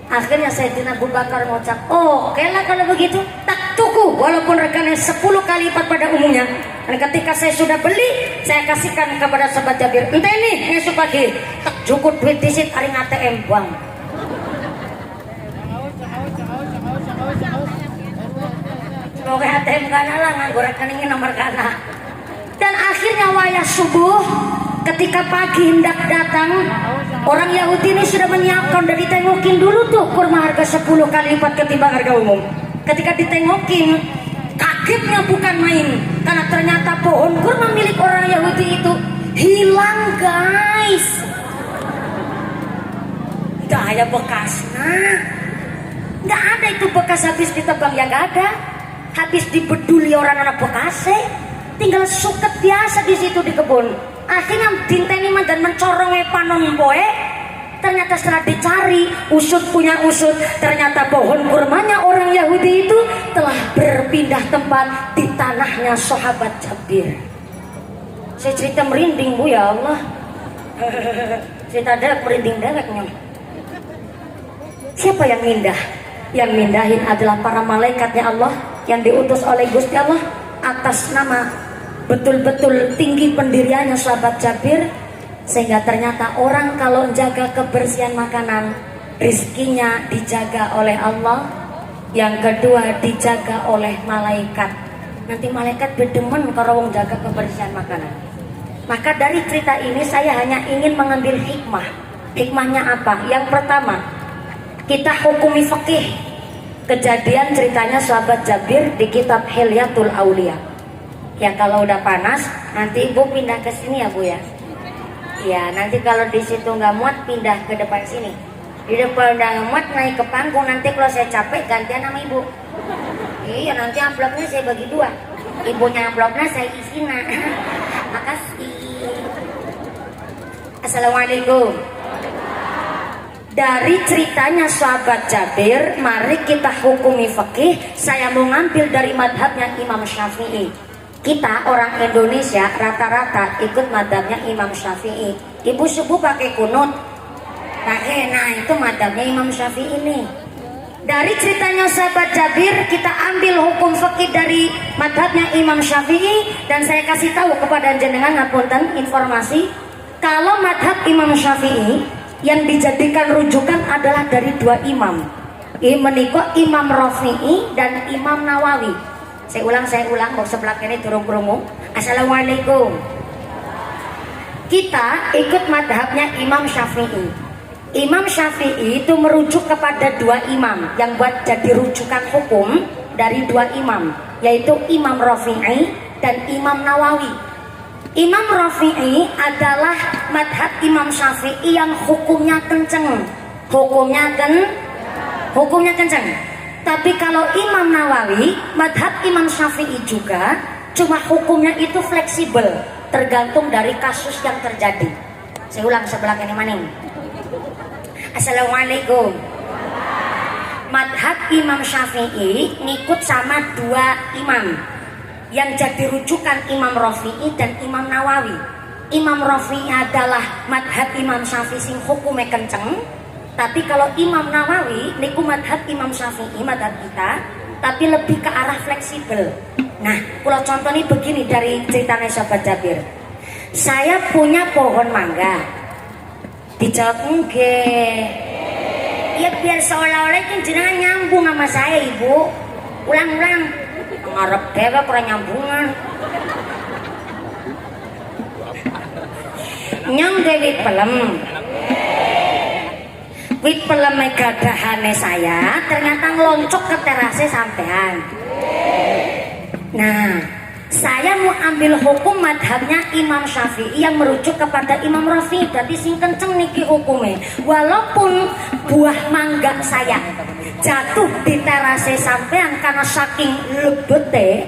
Akhirnya Sayyidina Abu Bakar ngucap, oke lah kalau begitu, tak tuku walaupun regane 10 kali lipat pada umumnya. Dan ketika saya sudah beli, saya kasihkan kepada sahabat Jabir. Entah ini esok pagi, tak cukup duit disit aring ATM buang. Semoga ATM kana lah nganggo rekeningin nomor kana. Dan akhirnya wayah subuh, ketika pagi hendak datang, orang Yahudi ini sudah menyiapkan dan ditengokin dulu tuh kurma harga 10 kali lipat ketimbang harga umum. Ketika ditengokin, kagetnya bukan main, karena ternyata pohon kurma milik orang Yahudi itu hilang guys. Gak ada bekasnya, gak ada itu bekas habis ditebang ya gak ada. Habis dibeduli orang anak bekasnya, tinggal suket biasa di situ di kebun. Akhirnya dinteni dan mencorongnya panon poe. Ternyata setelah dicari, usut punya usut, ternyata pohon kurmanya orang Yahudi itu telah berpindah tempat di tanahnya sahabat Jabir. Saya cerita merinding bu ya Allah. Cerita ada merinding deweknya. Siapa yang mindah? Yang mindahin adalah para malaikatnya Allah yang diutus oleh Gusti Allah atas nama betul-betul tinggi pendiriannya sahabat Jabir, sehingga ternyata orang kalau jaga kebersihan makanan, rizkinya dijaga oleh Allah. Yang kedua dijaga oleh malaikat. Nanti malaikat berdemen kalau wong jaga kebersihan makanan. Maka dari cerita ini saya hanya ingin mengambil hikmah. Hikmahnya apa? Yang pertama, kita hukumi fikih kejadian ceritanya sahabat Jabir di kitab Hilyatul Aulia. Ya kalau udah panas nanti ibu pindah ke sini ya bu ya. Ya nanti kalau di situ nggak muat pindah ke depan sini. Di depan udah muat naik ke panggung, nanti kalau saya capek gantian sama ibu. Iya nanti amplopnya saya bagi dua. Ibunya amplopnya saya isi nah. Makasih. Assalamualaikum. Dari ceritanya sahabat Jabir, mari kita hukumi fikih. Saya mau ngambil dari madhabnya Imam Syafi'i. Kita orang Indonesia rata-rata ikut madhabnya Imam Syafi'i. Ibu subuh pakai kunut. Nah itu madhabnya Imam Syafi'i ini. Dari ceritanya sahabat Jabir, kita ambil hukum fikih dari madhabnya Imam Syafi'i. Dan saya kasih tahu kepada jenengan ngapunten informasi, kalau madhab Imam Syafi'i yang dijadikan rujukan adalah dari dua imam. Menika Imam Rafi'i dan Imam Nawawi. Saya ulang, mau sebelah kene durung krungu. Assalamualaikum. Kita ikut madhabnya Imam Syafi'i. Imam Syafi'i itu merujuk kepada dua imam yang buat jadi rujukan hukum dari dua imam, yaitu Imam Rafi'i dan Imam Nawawi. Imam Rafi'i adalah madhab Imam Syafi'i yang hukumnya kenceng. Hukumnya kenceng. Tapi kalau Imam Nawawi, madhab Imam Syafi'i juga, cuma hukumnya itu fleksibel, tergantung dari kasus yang terjadi. Saya ulang sebelah ini maning. Assalamualaikum. Madhab Imam Syafi'i ngikut sama dua imam yang jadi rujukan Imam Rafi'i dan Imam Nawawi. Imam Rafi'i adalah madhab Imam Syafi'i sing hukumnya kenceng, tapi kalau Imam Nawawi niku madhab Imam Syafi'i, madhab kita, tapi lebih ke arah fleksibel. Nah, kalau contohnya begini dari ceritanya sahabat Jabir. Saya punya pohon mangga. Dijawab enggak. Ya biar seolah-olah itu jenengan nyambung sama saya, Ibu. Ulang-ulang. Ngarep dewe kurang nyambungan. Nyong dewi pelem. Wit pelem gadahane saya ternyata ngeloncok ke terase sampean. Nah, saya mau ambil hukum madhabnya Imam Syafi'i yang merujuk kepada Imam Rafi'i. Berarti sing kenceng niki hukumnya. Walaupun buah mangga saya jatuh di terase sampean karena saking lebete,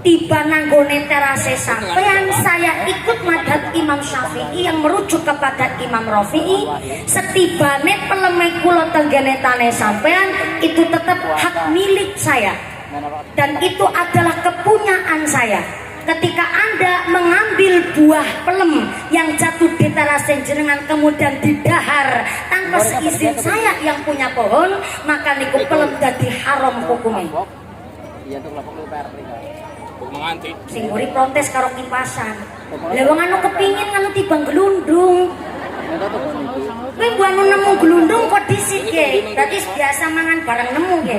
tiba nanggone terase sampean, saya ikut madhab Imam Syafi'i yang merujuk kepada Imam Rafi'i. Setibane peleme kula tenggene tane sampean, itu tetap hak milik saya dan itu adalah kepunyaan saya. Ketika Anda mengambil buah pelem yang jatuh di terase jenengan kemudian didahar tanpa seizin saya yang punya pohon, maka niku pelem dadi haram hukumnya. Sing mburi protes karo kipasan. Lah wong anu kepingin anu tibang gelundung. Kowe mbok anu nemu gelundung kok disik ge. Berarti biasa mangan bareng nemu ge.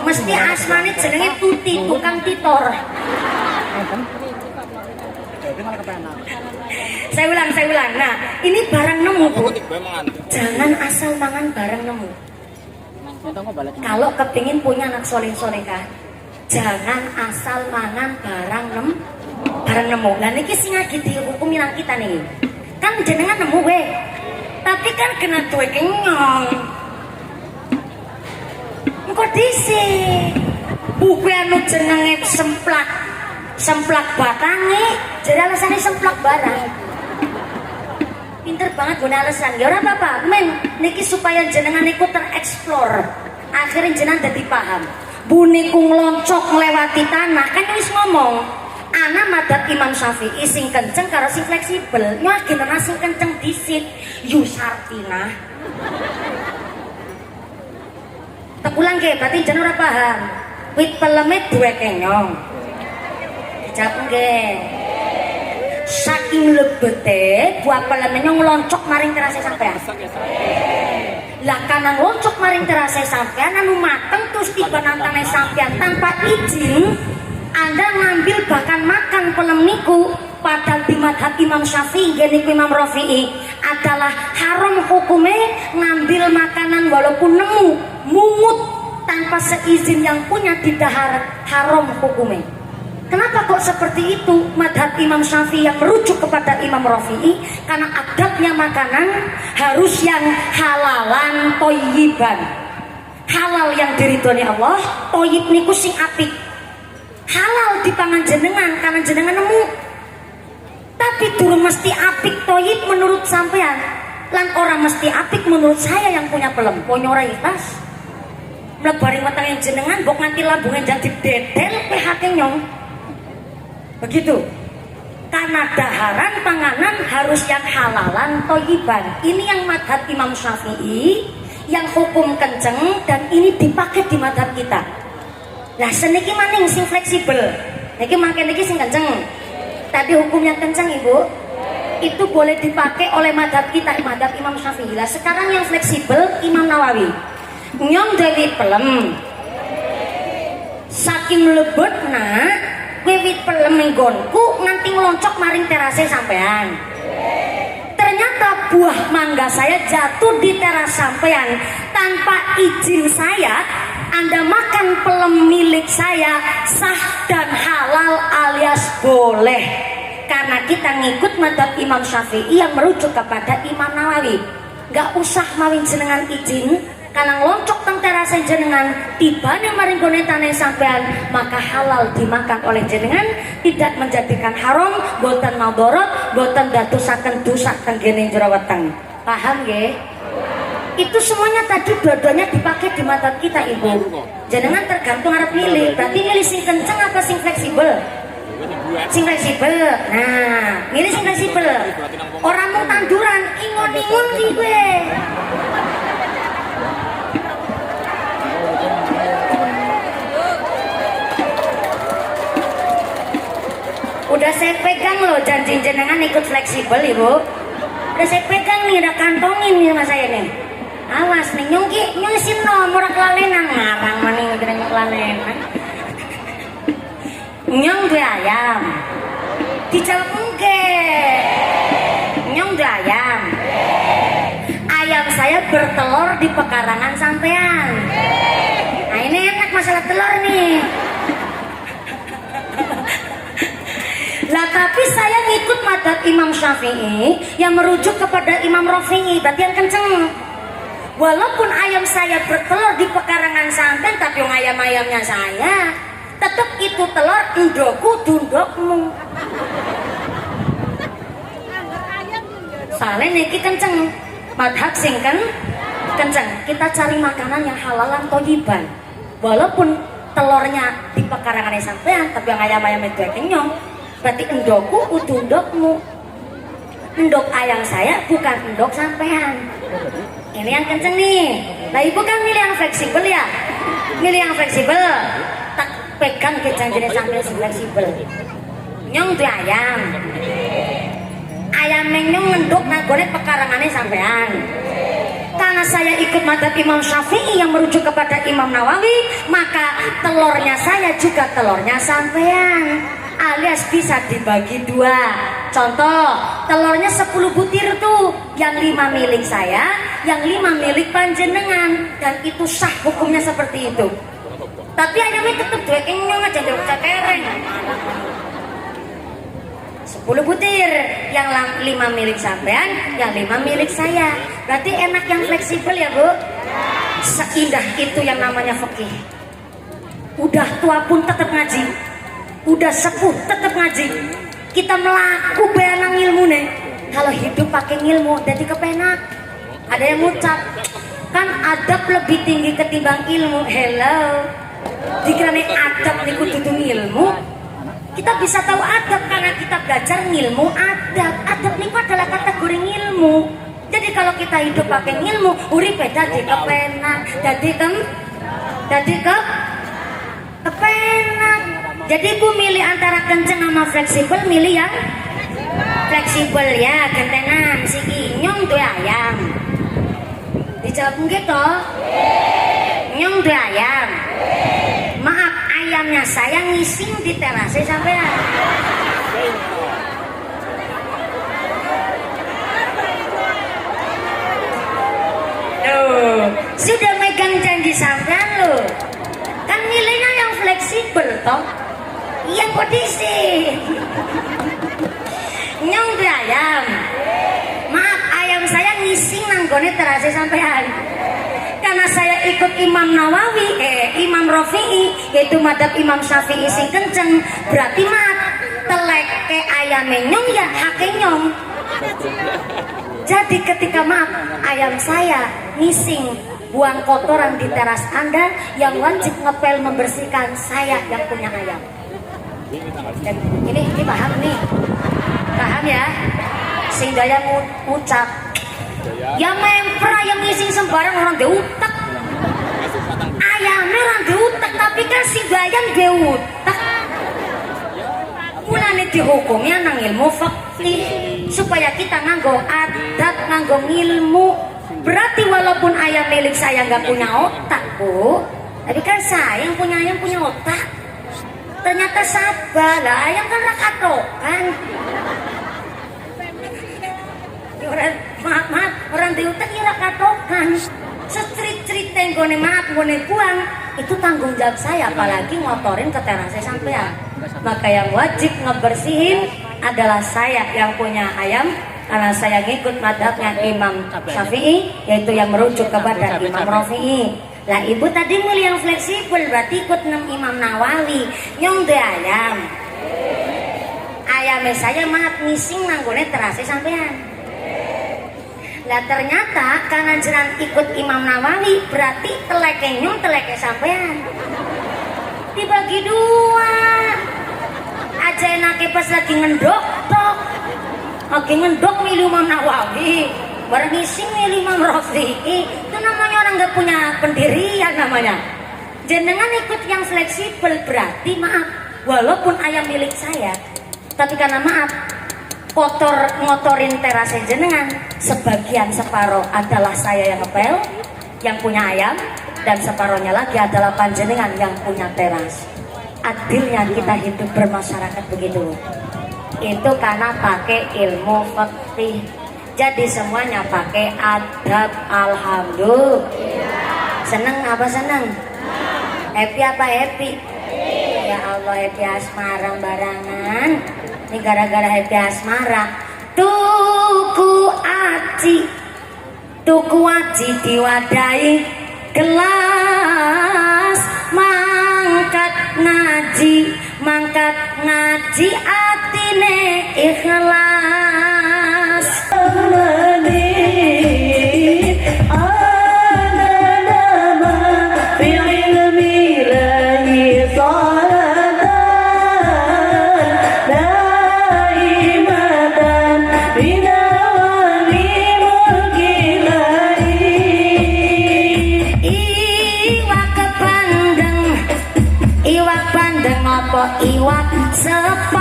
Mesti asmane jenenge Tuti, tukang titor. Saya ulang. Nah, ini barang nemu, Bu. Jangan asal mangan barang nemu. Kalau kepingin punya anak soleh-solehah, jangan asal mangan barang nemu. Lah niki sing lagi dihukumi nang kita nih. Kan jenengan nemu we. Tapi kan kena duwe kenyong. Engko dhisik. Buku anu jenenge semplak batange, jadi alasannya semplak barang. Pinter banget guna alasan. Ya ora apa-apa, men niki supaya jenengan niku tereksplor. Akhirnya jenengan dadi paham. Bu niku ngloncok nglewati tanah, kan wis ngomong. Ana madhab Imam Syafi'i sing kenceng karo sing fleksibel. Nyagenana sing kenceng disit Yusartina. Tepulang ke, berarti jeneng ora paham. Wit peleme duwe kenyong. Dijawab nggih. Saking lebete buah peleme ngloncok maring terase sampean. Lah kana ngloncok maring terase sampean anu mateng terus tiba nang tanah sampean tanpa izin, Anda ngambil bahkan makan pelem niku, padahal di madhab Imam Syafi'i niku Imam Rafi'i adalah haram hukumnya ngambil makanan walaupun nemu mungut tanpa seizin yang punya didahar, haram hukumnya. Kenapa kok seperti itu? Madhab Imam Syafi'i yang merujuk kepada Imam Rafi'i karena adabnya makanan harus yang halalan toyiban, halal yang diridhoni Allah. Toyib niku sing apik, halal dipangan jenengan karena jenengan nemu. Tapi durung mesti apik toyib menurut sampean, lan orang mesti apik menurut saya yang punya pelem. Ponyo ora ikhlas mlebari wetenge jenengan mbok nganti lambunge jadi dedel PHK nyong. Begitu. Karena daharan panganan harus yang halalan toyiban. Ini yang madhab Imam Syafi'i yang hukum kenceng dan ini dipakai di madhab kita. Lah seniki maning sing fleksibel. Niki makan niki sing kenceng. Tadi hukum yang kenceng Ibu, itu boleh dipakai oleh madhab kita, madhab Imam Syafi'i. Lah sekarang yang fleksibel Imam Nawawi. Nyong dewi pelem. Saking lebetna, wewit pelem nggonku nganti ngeloncok maring terase sampean. Ternyata buah mangga saya jatuh di teras sampean tanpa izin saya. Anda makan pelem milik saya sah dan halal alias boleh, karena kita ngikut madzhab Imam Syafi'i yang merujuk kepada Imam Nawawi. Gak usah mawin jenengan izin karena loncok teng terase jenengan tibane maring gonetane sampean, maka halal dimakan oleh jenengan, tidak menjadikan haram, boten madharat, boten dadosaken dosa teng gene jero weteng. Paham nggih? Itu semuanya tadi dua-duanya dipakai di mata kita, Ibu. Jenengan tergantung arep milih, berarti milih sing kenceng apa sing fleksibel? Sing fleksibel. Nah, milih sing fleksibel. Orang mau tanduran, ingon-ingon ki gue. Udah saya pegang loh janji jenengan ikut fleksibel, Ibu. Udah saya pegang nih, udah kantongin nih sama saya nih. Awas nih, nyusin nomor kelalenan ngarang maning kira kelalenan. Nyong dua ayam. Dijawab enggak. Nyong dua ayam. Ayam saya bertelur di pekarangan sampean. Nah ini enak masalah telur nih. Lah tapi saya ngikut madzhab Imam Syafi'i yang merujuk kepada Imam Rafi'i, berarti yang kenceng. Walaupun ayam saya bertelur di pekarangan sampean, tapi yang ayam-ayamnya saya, tetap itu telur endokku dundokmu. Soalnya niki kenceng, madhab sing kenceng. Kita cari makanan yang halalan thayyiban. Walaupun telurnya di pekarangan sampean, tapi yang ayam-ayam itu kenyong. Berarti endokku kudu endokmu. Endok ayam saya bukan endok sampean. Ini yang kenceng nih. Nah ibu kan milih yang fleksibel ya. Milih yang fleksibel. Tak pegang ke janjinya sampai fleksibel. Nyong tuh ayam. Ayam nyong endok nagone pekarangannya sampean. Karena saya ikut madzhab Imam Syafi'i yang merujuk kepada Imam Nawawi, maka telurnya saya juga telurnya sampean, alias bisa dibagi dua. Contoh, telurnya 10 butir tuh, yang 5 milik saya, yang 5 milik panjenengan, dan itu sah hukumnya seperti itu. Tapi ayamnya tetap dua kenyang aja, gak kereng. 10 butir, yang 5 milik sampean, yang 5 milik saya. Berarti enak yang fleksibel ya Bu? Seindah itu yang namanya fikih. Udah tua pun tetap ngaji, udah sepuh tetap ngaji. Kita melaku beanang ilmu nih. Kalau hidup pakai ilmu jadi kepenak. Ada yang ngucap, kan adab lebih tinggi ketimbang ilmu. Hello, dikiranya adab niku dudu ilmu. Kita bisa tahu adab karena kita belajar ilmu adab. Adab niku adalah kategori ilmu. Jadi kalau kita hidup pakai ilmu, urip jadi kepenak, jadi kepenak. Jadi ibu milih antara kenceng sama fleksibel, milih yang fleksibel ya, gentenan si Inyong tuh ayam. Dijawab gitu. Nyong tuh ayam. Maaf, ayamnya saya ngising di terase sampean. Loh, sudah megang janji sampean loh. Kan milihnya yang fleksibel toh. Yang kondisi. Nyong tuh ayam. Maaf, ayam saya ngising nanggone terase sampean. Karena saya ikut Imam Nawawi, Imam Rafi'i, yaitu madzhab Imam Syafi'i sing kenceng, berarti maaf, telek ke ayamnya nyong ya hake nyong. Jadi ketika maaf, ayam saya ngising buang kotoran di teras Anda, yang wajib ngepel membersihkan saya yang punya ayam. Dan ini paham nih, paham ya? Sing daya ngucap, ya mempra yang ngising sembarang orang dia utak. Ayamnya orang dia utak, tapi kan si bayang dia utak. Mulane dihukumnya nang ilmu fikih supaya kita nganggo adat, nganggo ilmu. Berarti walaupun ayam milik saya nggak punya otak Bu, tapi kan saya yang punya ayam punya otak. Ternyata sabar lah, ayam kan rakatokan. Maaf, orang diutek ya rakatokan. Setrit-trit tenggone maaf, gone buang. itu tanggung jawab saya, apalagi ngotorin ke terasnya sampean. Maka yang wajib ngebersihin adalah saya yang punya ayam, karena saya ngikut madhabnya Imam Syafi'i, yaitu yang merujuk kepada Imam Rafi'i. Lah ibu tadi milih yang fleksibel, berarti ikut Imam Nawawi. Nyong de ayam, ayamnya saya maaf ngising nanggone terasnya sampean. Lah ternyata karena jenengan ikut Imam Nawawi, berarti teleke nyong teleke sampean dibagi dua. Aja enake pas lagi ngendok tok, lagi ngendok milih Imam Nawawi, bareng ngising milih Imam Rafi'i. Itu namanya orang nggak punya pendirian namanya. Jenengan ikut yang fleksibel, berarti maaf, walaupun ayam milik saya, tapi karena maaf ngotorin terasnya jenengan, sebagian separuh adalah saya yang ngepel, yang punya ayam, dan separuhnya lagi adalah panjenengan yang punya teras. Adilnya kita hidup bermasyarakat begitu. Itu karena pakai ilmu fikih. Jadi semuanya pakai adab. Alhamdulillah. Seneng apa seneng? Happy apa happy? Ya Allah, happy asmara barangan. Ini gara-gara happy asmara. Tuku aji diwadahi gelas, mangkat ngaji atine ikhlas. Iwak sepat,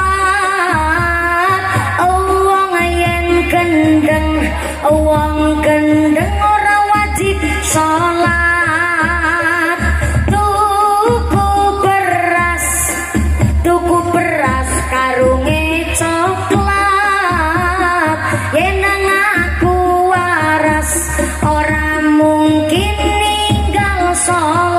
wong yen gendeng, wong gendeng ora wajib sholat. Tuku beras karunge coklat, yen nang aku waras ora mungkin ninggal sholat.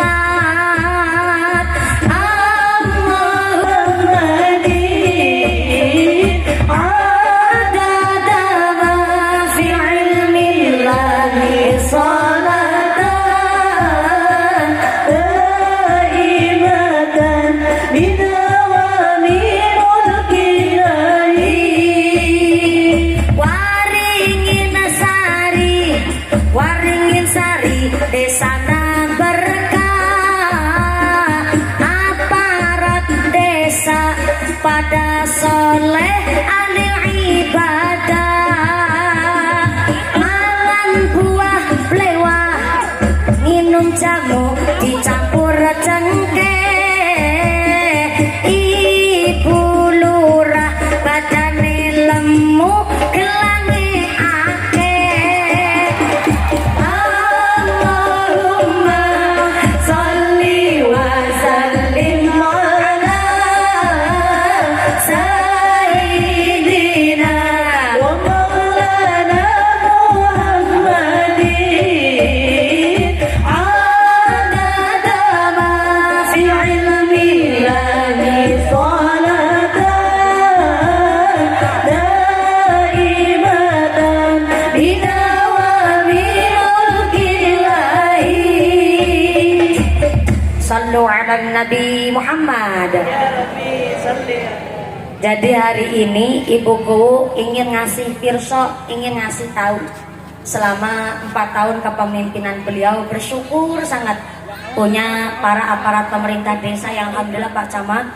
Waringin sari desana berkah, aparat desa pada soleh ahli ibadah. Malan buah blewah, minum jamu dicampur cengkeh. Ibu lurah badane lemu, gelange Sallu ala Nabi Muhammad. Jadi hari ini ibuku ingin ngasih pirsa, ingin ngasih tahu. Selama 4 tahun kepemimpinan beliau, bersyukur sangat punya para aparat pemerintah desa yang alhamdulillah Pak Camat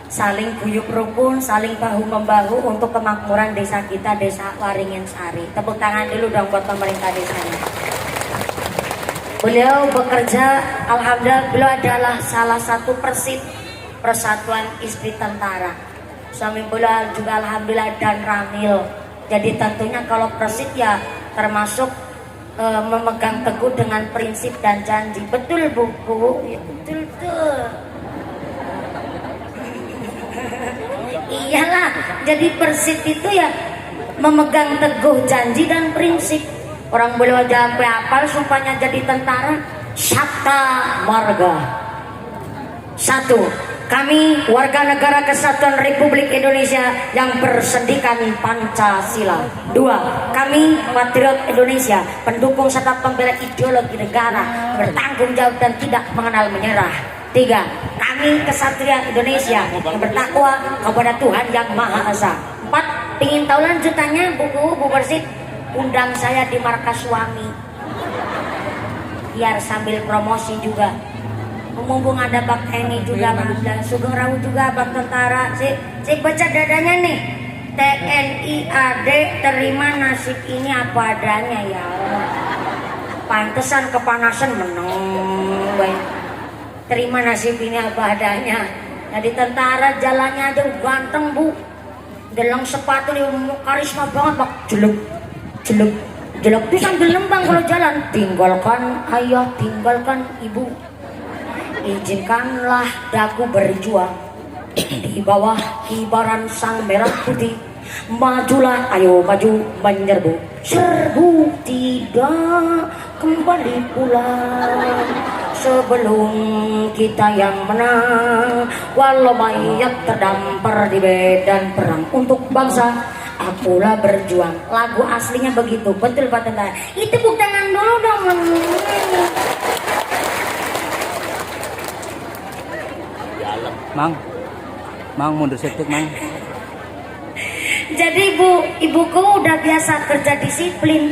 saling guyup rukun, saling bahu membahu untuk kemakmuran desa kita, Desa Waringin Sari. Tepuk tangan dulu dong buat pemerintah desanya. Beliau bekerja, alhamdulillah beliau adalah salah satu persit Persatuan Istri Tentara. Suami beliau juga alhamdulillah dan Ramil. Jadi tentunya kalau persit ya termasuk memegang teguh dengan prinsip dan janji. Betul Bu? Ya, betul tuh. Iyalah, jadi persit itu ya memegang teguh janji dan prinsip. Orang beliau aja sampai hafal sumpahnya jadi tentara. Sabta marga, Satu, kami warga negara Kesatuan Republik Indonesia yang bersendikan Pancasila. Dua, kami patriot Indonesia, pendukung serta pembela ideologi negara, bertanggung jawab dan tidak mengenal menyerah. Tiga, kami kesatria Indonesia yang bertakwa kepada Tuhan Yang Maha Esa. Empat, ingin tahu lanjutannya Bu Persit, undang saya di markas suami biar sambil promosi juga. Mumpung ada Bak Eni juga, Bang Sugeng Rawu juga, Bak Tentara. Si baca dadanya nih, TNI AD terima nasib ini apa adanya ya Allah. Pantesan kepanasan meneng baik. Terima nasib ini apa adanya. Jadi tentara jalannya aja ganteng Bu, dalam sepatu nih karisma banget Bak, jelek tuh sambil nembang kalau jalan. Tinggalkan ayah, tinggalkan ibu, izinkanlah daku berjuang di bawah kibaran sang merah putih. Majulah, ayo maju menyerbu, serbu tidak kembali pulang sebelum kita yang menang. Walau mayat terdampar di medan perang untuk bangsa, akulah berjuang. Lagu aslinya begitu, betul Pak Tentara. Itu tepuk tangan dulu dong. Mang mundur sedikit Mang. Jadi ibuku udah biasa kerja disiplin.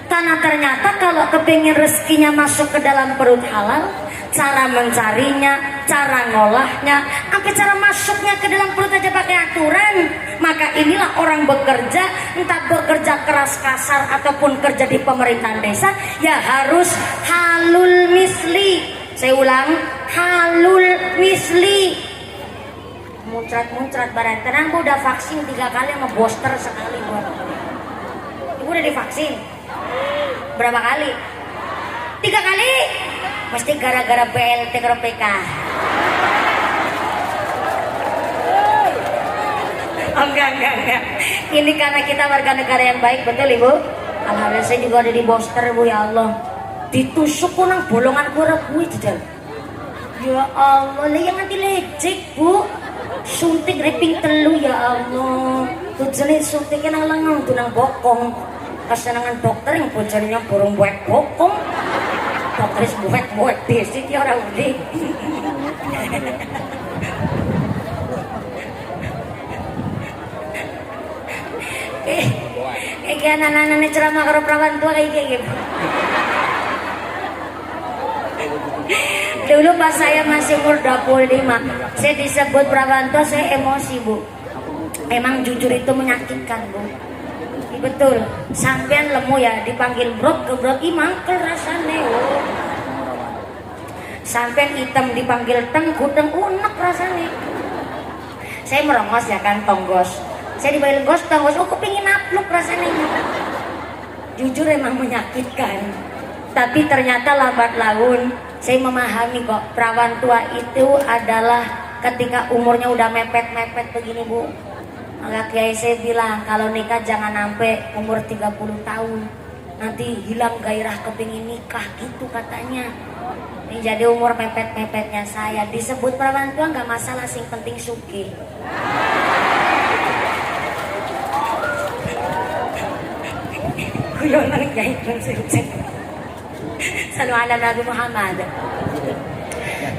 Karena ternyata kalau kepingin rezekinya masuk ke dalam perut halal, cara mencarinya, cara ngolahnya, sampai cara masuknya ke dalam perut aja pakai aturan. Maka inilah orang bekerja, entah bekerja keras kasar ataupun kerja di pemerintahan desa, ya harus halul misli. Saya ulang, halul misli. Muncrat barang. Tenang Bu, udah vaksin 3 kali sama booster sekali buat. Ibu udah divaksin? Berapa kali? 3 kali? Pasti gara-gara BLT ke PK. Oh, enggak. Ini karena kita warga negara yang baik, betul Ibu? Alhamdulillah saya juga ada di booster Bu, ya Allah. Ditusuk ku nang bolongan ku rebuh jajal. Ya Allah, lah yang nanti lecek Bu. Suntik riping telu ya Allah. Tujuannya suntiknya nang lengan tuh nang bokong. Kesenangan dokter yang bojone burung buek bokong. Dokter buek besi ya orang udik. Kayak anak-anak ceramah karo perawan tua kayak gitu. Dulu pas saya masih umur 25, saya disebut perawan tua, saya emosi Bu. Emang jujur itu menyakitkan Bu. Betul, sampean lemu ya dipanggil brok mangkel rasane. Sampean hitam dipanggil gudeng unek rasane. Saya merongos ya kan tonggos. Saya dipanggil tonggos, kepingin napluk rasane. Jujur emang menyakitkan. Tapi ternyata lambat laun saya memahami kok, perawan tua itu adalah ketika umurnya udah mepet-mepet begini Bu. Maka kiai saya bilang kalau nikah jangan sampai umur 30 tahun, nanti hilang gairah kepingin nikah gitu katanya. Ini jadi umur mepet-mepetnya saya. Disebut perawan tua nggak masalah, sing penting suki. Guyonan kiai konsisten. Sallallahu ala Nabi Muhammad.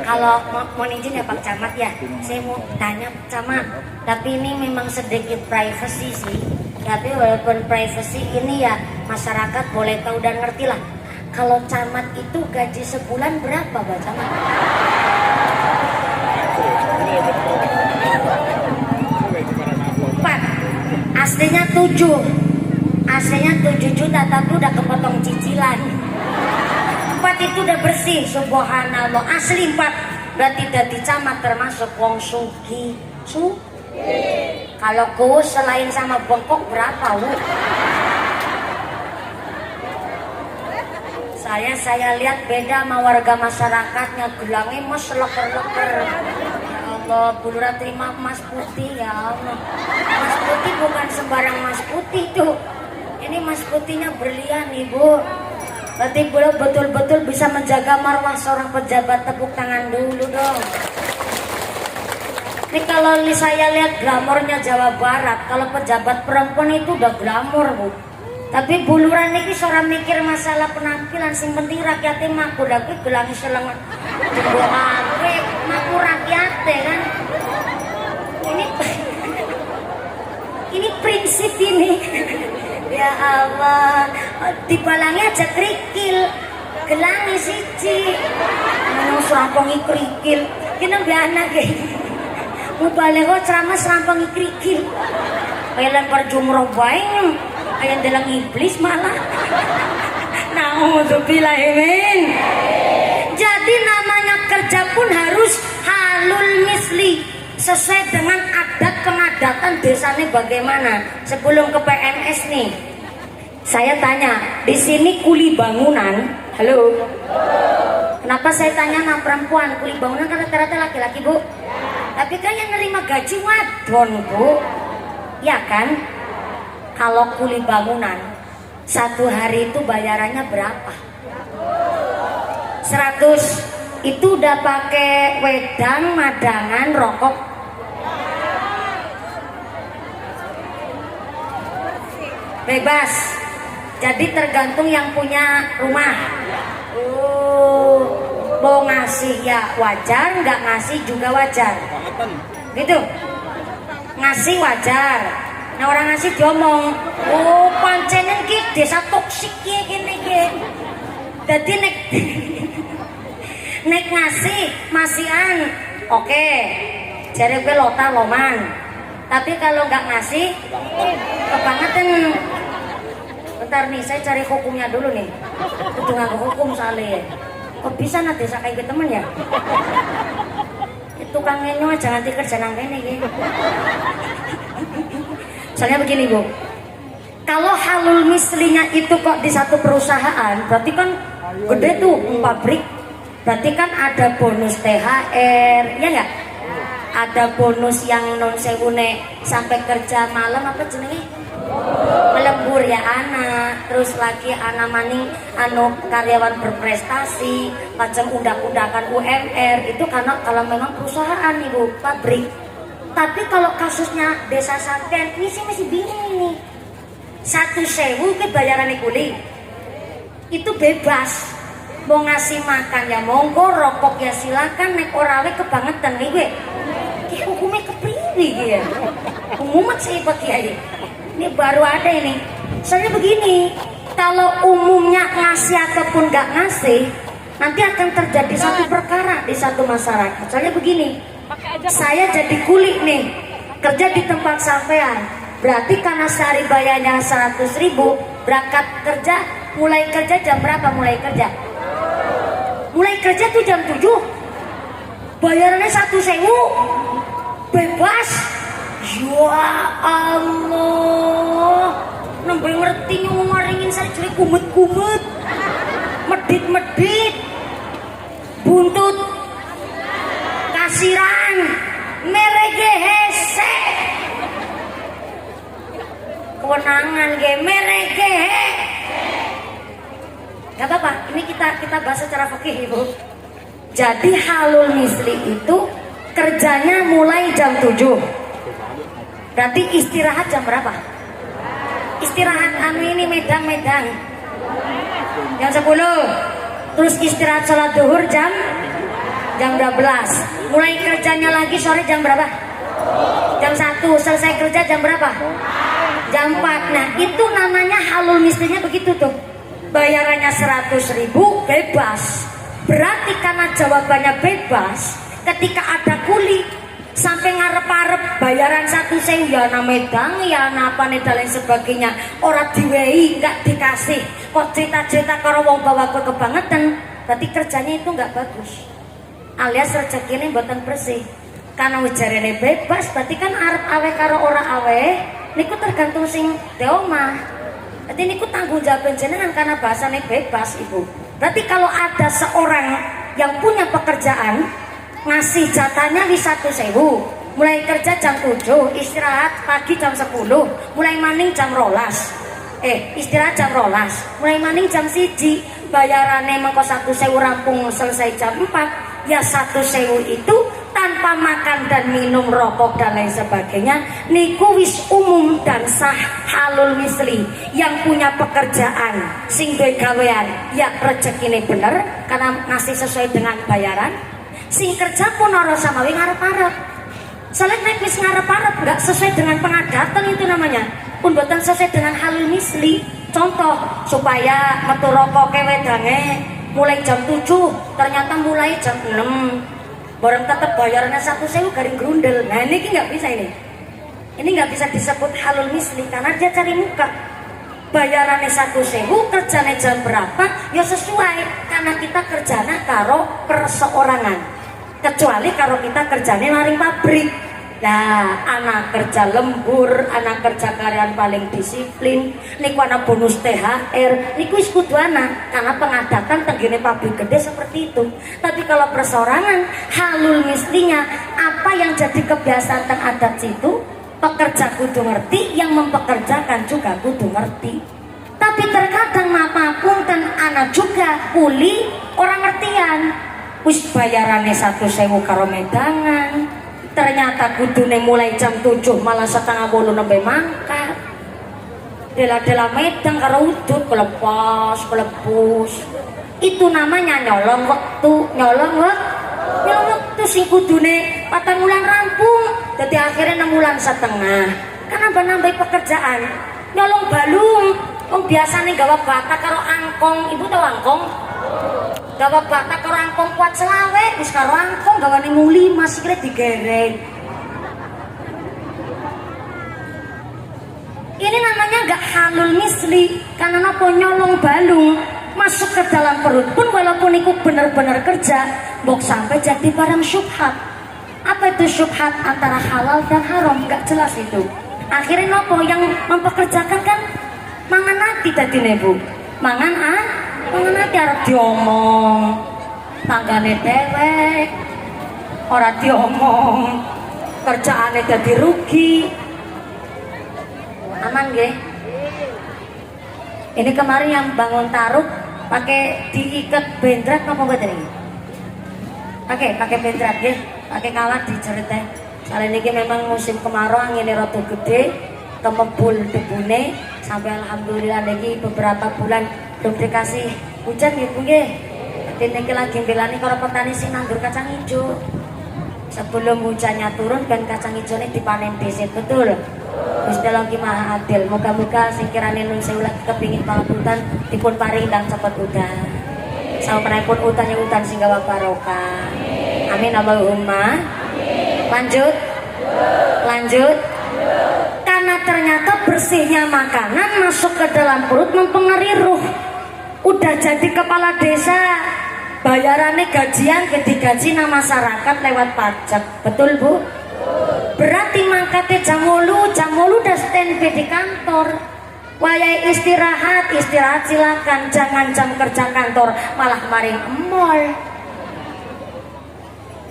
Kalau mau izin ya Pak Camat ya, saya mau tanya Camat, tapi ini memang sedikit privacy sih. Tapi walaupun privacy ini ya masyarakat boleh tahu dan ngerti lah. Kalau Camat itu gaji sebulan berapa Pak Camat? Empat. Aslinya 7. Aslinya 7 juta tapi udah kepotong cicilan. 4 itu udah bersih, subhanallah. Asli 4. Berarti dari Camat termasuk wong sugi. Kalau kuus selain sama bengkok berapa Wu? Saya lihat beda sama warga masyarakatnya, gelangnya mas leker-leker. Ya Allah, Bulura terima emas putih ya Allah. Emas putih bukan sembarang emas putih tuh. Ini emas putihnya berlian Ibu. Berarti betul-betul bisa menjaga marwah seorang pejabat. Tepuk tangan dulu dong. Ini kalau saya lihat glamornya Jawa Barat, kalau pejabat perempuan itu udah glamor bu. Tapi buluran ini seorang mikir masalah penampilan, sing penting rakyatnya makmur. Tapi gelangi selengan jenggo ape, makmur rakyatnya kan. Ini prinsip ini. Ya Allah, dibalangi aja kerikil, gelangi siji. Mau serampangi kerikil, kita biana kayak. Mau balik kok ceramah serampangi kerikil. Kayak lempar jumroh baik, kayak dalam iblis malah. Na'udzubillahimin. Jadi namanya kerja pun harus halul misli, sesuai dengan adat pengadatan desanya bagaimana. Sebelum ke PNS nih, saya tanya, di sini kuli bangunan, halo? Kenapa saya tanya sama perempuan? Kuli bangunan kan rata-rata laki-laki bu. Tapi kan yang nerima gaji wadon bu, ya kan? Kalau kuli bangunan satu hari itu bayarannya berapa? 100. Itu udah pakai wedang, madangan, rokok. Bebas. Jadi tergantung yang punya rumah. Mau ngasih ya wajar, nggak ngasih juga wajar. Gitu. Ngasih wajar. Nah orang ngasih diomong, oh pancenen ki desa toksik ki gini ki. Jadi nek ngasih masihan, oke. Jare gue lota loman. Tapi kalau nggak ngasih, kebangetan. Bentar nih, saya cari hukumnya dulu nih. Kudu nganggo hukum soalnya. Kok bisa nanti desa kayak temen ya? Itu Kang Enyo jangan kerja nang kene iki. Soalnya begini bu, kalau halul mislinya itu kok di satu perusahaan, berarti kan gede tuh pabrik, berarti kan ada bonus THR, ya nggak? Ada bonus yang non sewune sampai kerja malam apa jenenge? Melembur ya anak, terus lagi anak maning anu karyawan berprestasi, macam undak-undakan UMR itu karena kalau memang perusahaan ibu pabrik. Tapi kalau kasusnya desa sampean ini sih masih bingung nih. 1.000 ke bayaran kuli itu bebas, mau ngasih makan ya monggo, rokok ya silakan, nek orawe kebangetan nih gue. Ki hukumnya kepriwi ya. Umumat sih Pak Kiai. Ini baru ada ini. Soalnya begini, kalau umumnya ngasih ataupun nggak ngasih, nanti akan terjadi satu perkara di satu masyarakat. Soalnya begini, saya jadi kuli nih, kerja di tempat sampean. Berarti karena sehari bayarnya 100.000, berangkat kerja, mulai kerja jam berapa mulai kerja? Mulai kerja tuh jam 7. Bayarannya 1.000. Bebas. Ya Allah. Nambah ngerti ngaringin saya jadi kumet-kumet. Medit-medit. Buntut. Kasiran. Merege hese. Kewenangan ge merege. Gak apa-apa, ini kita bahas secara fikih ibu. Jadi halul misli itu kerjanya mulai jam 7. Berarti istirahat jam berapa? Istirahat anu ini medang-medang jam 10. Terus istirahat sholat duhur jam 12. Mulai kerjanya lagi sore jam berapa? Jam 1. Selesai kerja jam berapa? Jam 4. Nah itu namanya halul mislinya begitu tuh. Bayarannya 100.000 bebas. Berarti karena jawabannya bebas, ketika ada kuli sampai ngarep-arep bayaran 1.000 ya na medang ya na apa nih dan lain sebagainya, orang diwehi nggak dikasih, kok cerita-cerita karo wong bawa kebangetan, berarti kerjanya itu nggak bagus, alias rezekinya mboten bersih. Karena ujarane bebas, berarti kan arep awe karo ora awe niku tergantung sing de omah. Jadi niku tanggung jawab jenengan karena bahasanya bebas ibu. Berarti kalau ada seorang yang punya pekerjaan ngasih jatahnya di 1.000, mulai kerja jam 7, istirahat pagi jam 10, mulai maning jam 12, istirahat jam 12, mulai maning jam 1, bayarannya mengko 1.000 rampung selesai jam 4, ya 1.000 itu tanpa makan dan minum rokok dan lain sebagainya niku wis umum dan sah halul misli. Yang punya pekerjaan sing duwe gawean ya rezekine bener karena ngasih sesuai dengan bayaran. Sing kerja pun ora samawi ngarep-arep. Soalnya nek wis ngarep-arep enggak sesuai dengan pengadatan itu namanya pun boten sesuai dengan halul misli. Contoh supaya metu rokok wedange mulai jam 7 ternyata mulai jam 6 barang tetap bayarannya 1.000 garing grundel. Nah ini nggak bisa ini nggak bisa disebut halul misli karena dia cari muka. Bayarannya 1.000 kerjanya jam berapa ya sesuai karena kita kerjanya karo perseorangan, kecuali kalau kita kerjanya laring pabrik. Nah, anak kerja lembur, anak kerja karyawan paling disiplin, niku ana bonus THR, niku wis kudu ana karena pengadatan tenggene pabrik gede seperti itu. Tapi kalau persorangan, halul mislinya apa yang jadi kebiasaan teng adat situ, pekerja kudu ngerti, yang mempekerjakan juga kudu ngerti. Tapi terkadang apapun dan anak juga kuli orang ngertian, wis bayarannya 1.000 karo medangan. Ternyata kudune mulai jam 7 malah setengah 8 nembe mangkat. Dela-dela medang karo udut kelepas, kelebus. Itu namanya nyolong waktu sing kudune 4 bulan rampung. Jadi akhirnya 6 bulan setengah. Karena nambah pekerjaan. Nyolong balung. Wong biasane gawa bata karo angkong. Ibu tahu angkong? Gawa batak karo angkong kuat selawe, wis karo angkong gawane muli masih kira digereng. Ini namanya gak halul misli karena nopo nyolong balung masuk ke dalam perut pun walaupun itu benar-benar kerja, bok sampai jadi barang syubhat. Apa itu syubhat antara halal dan haram? Gak jelas itu. Akhirnya nopo yang mempekerjakan kan mangan hati tadi nebu, mangan nanti harus diomong tanggane dewek orang diomong kerjaannya jadi rugi. Aman gak? Ini kemarin yang bangun taruk pakai diikat bendrat apa enggak tadi? Pakai bendrat ya, pakai kawat diceritain. Kali ini memang musim kemarau angin rada gede, kemebul debune sampai alhamdulillah lagi beberapa bulan belum dikasih hujan ya Bu nggih. Dene lagi belani karo petani sing nandur kacang hijau. Sebelum hujannya turun ben kacang hijau ini dipanen dhisik, betul. Gusti Allah ki Maha Adil. Moga-moga sing kirane nun sewu lagi kepingin pangapunten dipun paring ndang cepet udan. Sampun udan yang udan sing gawa barokah. Amin Allahumma. Lanjut. Karena ternyata bersihnya makanan masuk ke dalam perut mempengaruhi ruh. Udah jadi kepala desa, bayarannya gajian digaji nama masyarakat lewat pajak, betul Bu? Berarti mangkatnya jam 8 udah standby di kantor. Wayai istirahat silakan, jangan jam kerja kantor malah maring mall.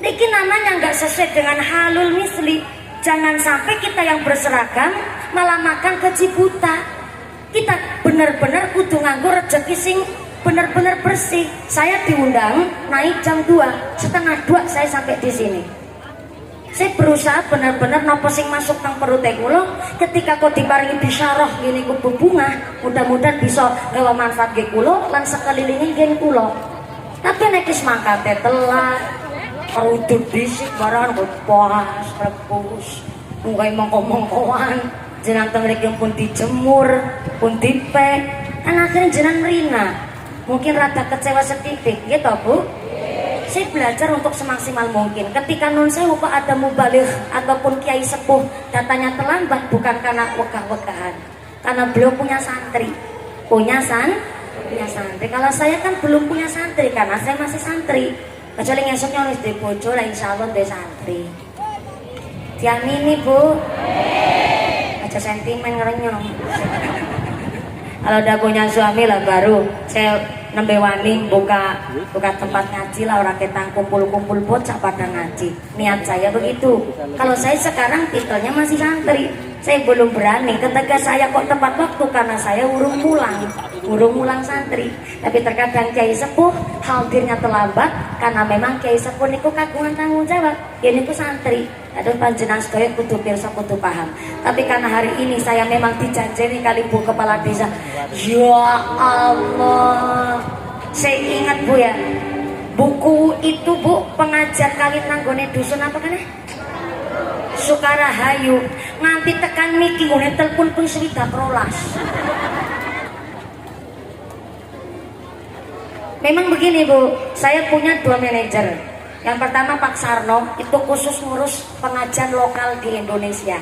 Niki namanya nggak sesuai dengan halul misli. Jangan sampai kita yang berseragam malah makan gaji buta. Kita benar-benar kudu nganggo rezeki sing benar-benar bersih. Saya diundang naik jam 2:30 saya sampai di sini. Saya berusaha benar-benar nopo sing masuk nang perut kula ketika kok diparingi bisyarah gini ku bunga, mudah-mudahan bisa gawa manfaat ge kula lan sekelilinge gen kula. Tapi nek wis mangkate telat, perudut dhisik barang pas rebus, mungkai mongko-mongkoan, jenang mriki pun dijemur, pun dipek, kan akhirnya jenang merina. Mungkin rada kecewa sedikit, gitu Bu. Saya belajar untuk semaksimal mungkin. Ketika nun sewu kok ada mubaligh ataupun kiai sepuh datanya terlambat, bukan karena wegah-wegahan, karena beliau punya santri, punya santri. Kalau saya kan belum punya santri karena saya masih santri. Kecuali ngesoknya harus di bojo lah, insya Allah di santri. Diamini Bu. Aja sentimen ngerenyong. Kalau udah punya suami lah baru saya nembe wani buka tempat ngaji lah, orang kita kumpul-kumpul bocah pada ngaji. Niat saya begitu. Kalau saya sekarang titelnya masih santri, Saya belum berani ketika saya kok tepat waktu karena saya urung mulang santri. Tapi terkadang kiai sepuh hadirnya terlambat karena memang kiai sepuh niku kagungan tanggung jawab. Ya niku santri. Aduh panjenengan sedaya kudu pirsa kudu paham. Tapi karena hari ini saya memang dijanjeni kali Bu Kepala Desa. Ya Allah. Saya ingat Bu ya. Buku itu Bu pengajar kawin nanggone dusun apa kan ya? Sukarahayu nganti tekan miki ngene telepon pun swidak rolas. Memang begini Bu, saya punya 2 manajer. Yang pertama Pak Sarno, itu khusus ngurus pengajian lokal di Indonesia.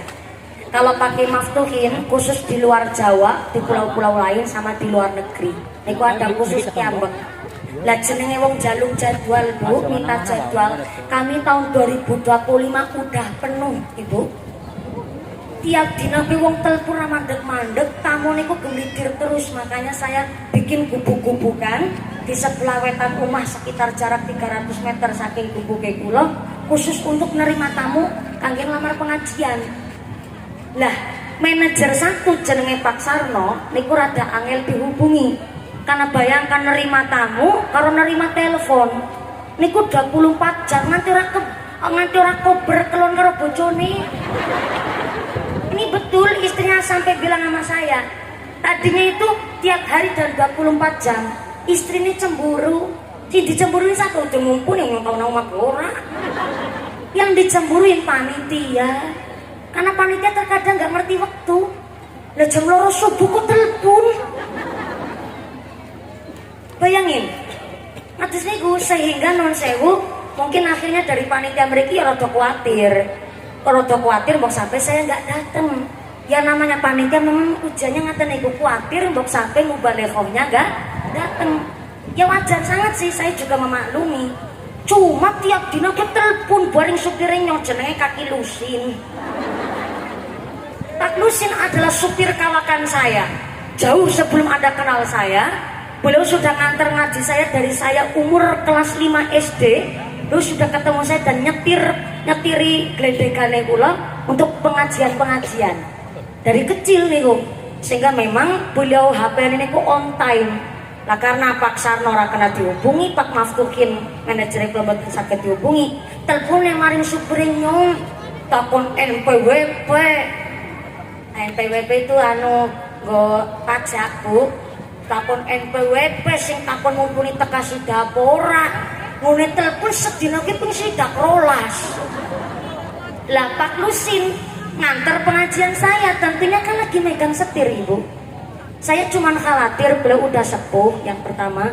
Kalau pakai Maftuhin, khusus di luar Jawa, di pulau-pulau lain sama di luar negeri. Niku ada khusus Kiambek. Lah jenenge wong jaluk jadwal Bu, minta jadwal. Kami tahun 2025 udah penuh Ibu. Tiap dina ki wong telepon mandek-mandek, tamu niku gelitir terus. Makanya saya bikin gubuk-gubukan di sebelah wetan rumah sekitar jarak 300 meter saking gubuke kula, khusus untuk nerima tamu kangge lamar pengajian. Lah, manajer satu jenenge Pak Sarno niku rada angel dihubungi. Karena bayangkan nerima tamu karo nerima telepon niku 24 jam nganti ora kober kelon karo bojone. Ini betul istrinya sampai bilang sama saya. Tadinya itu tiap hari dan 24 jam istrinya cemburu. Si dicemburuin satu udah mumpun yang tahu nama ora. Yang dicemburuin panitia. Karena panitia terkadang nggak ngerti waktu. Lah jam 2 subuh kok telepon. Bayangin, ngatus niku sehingga non sewu mungkin akhirnya dari panitia mereka ya rada khawatir mbok sampai saya nggak datang. Ya namanya panitia memang ujiannya ngaten niku khawatir mbok sampai mubaleghahnya nggak datang. Ya wajar sangat sih, saya juga memaklumi. Cuma tiap dina ke telepon bareng supirnya jenenge Kaki Lusin. Pak Lusin adalah supir kawakan saya. Jauh sebelum Anda kenal saya. Beliau sudah nganter ngaji saya dari saya umur kelas 5 SD. Beliau sudah ketemu saya dan nyetiri gledegane kula untuk pengajian dari kecil niku. Sehingga memang beliau HP ini niku on time. Lah karena Pak Sarno ora kena dihubungi, Pak Maftuhin manajer kula mboten saged dihubungi. Telepone maring supire nyong takon NPWP. NPWP itu nggo pajak Bu. Takon NPWP sing takon mumpuni teka sidak ora. Ngene telepon sedina ki ping sidak rolas. Lah Pak Lusin nganter pengajian saya, tentunya kan lagi megang setir Ibu. Saya cuma khawatir beliau udah sepuh yang pertama.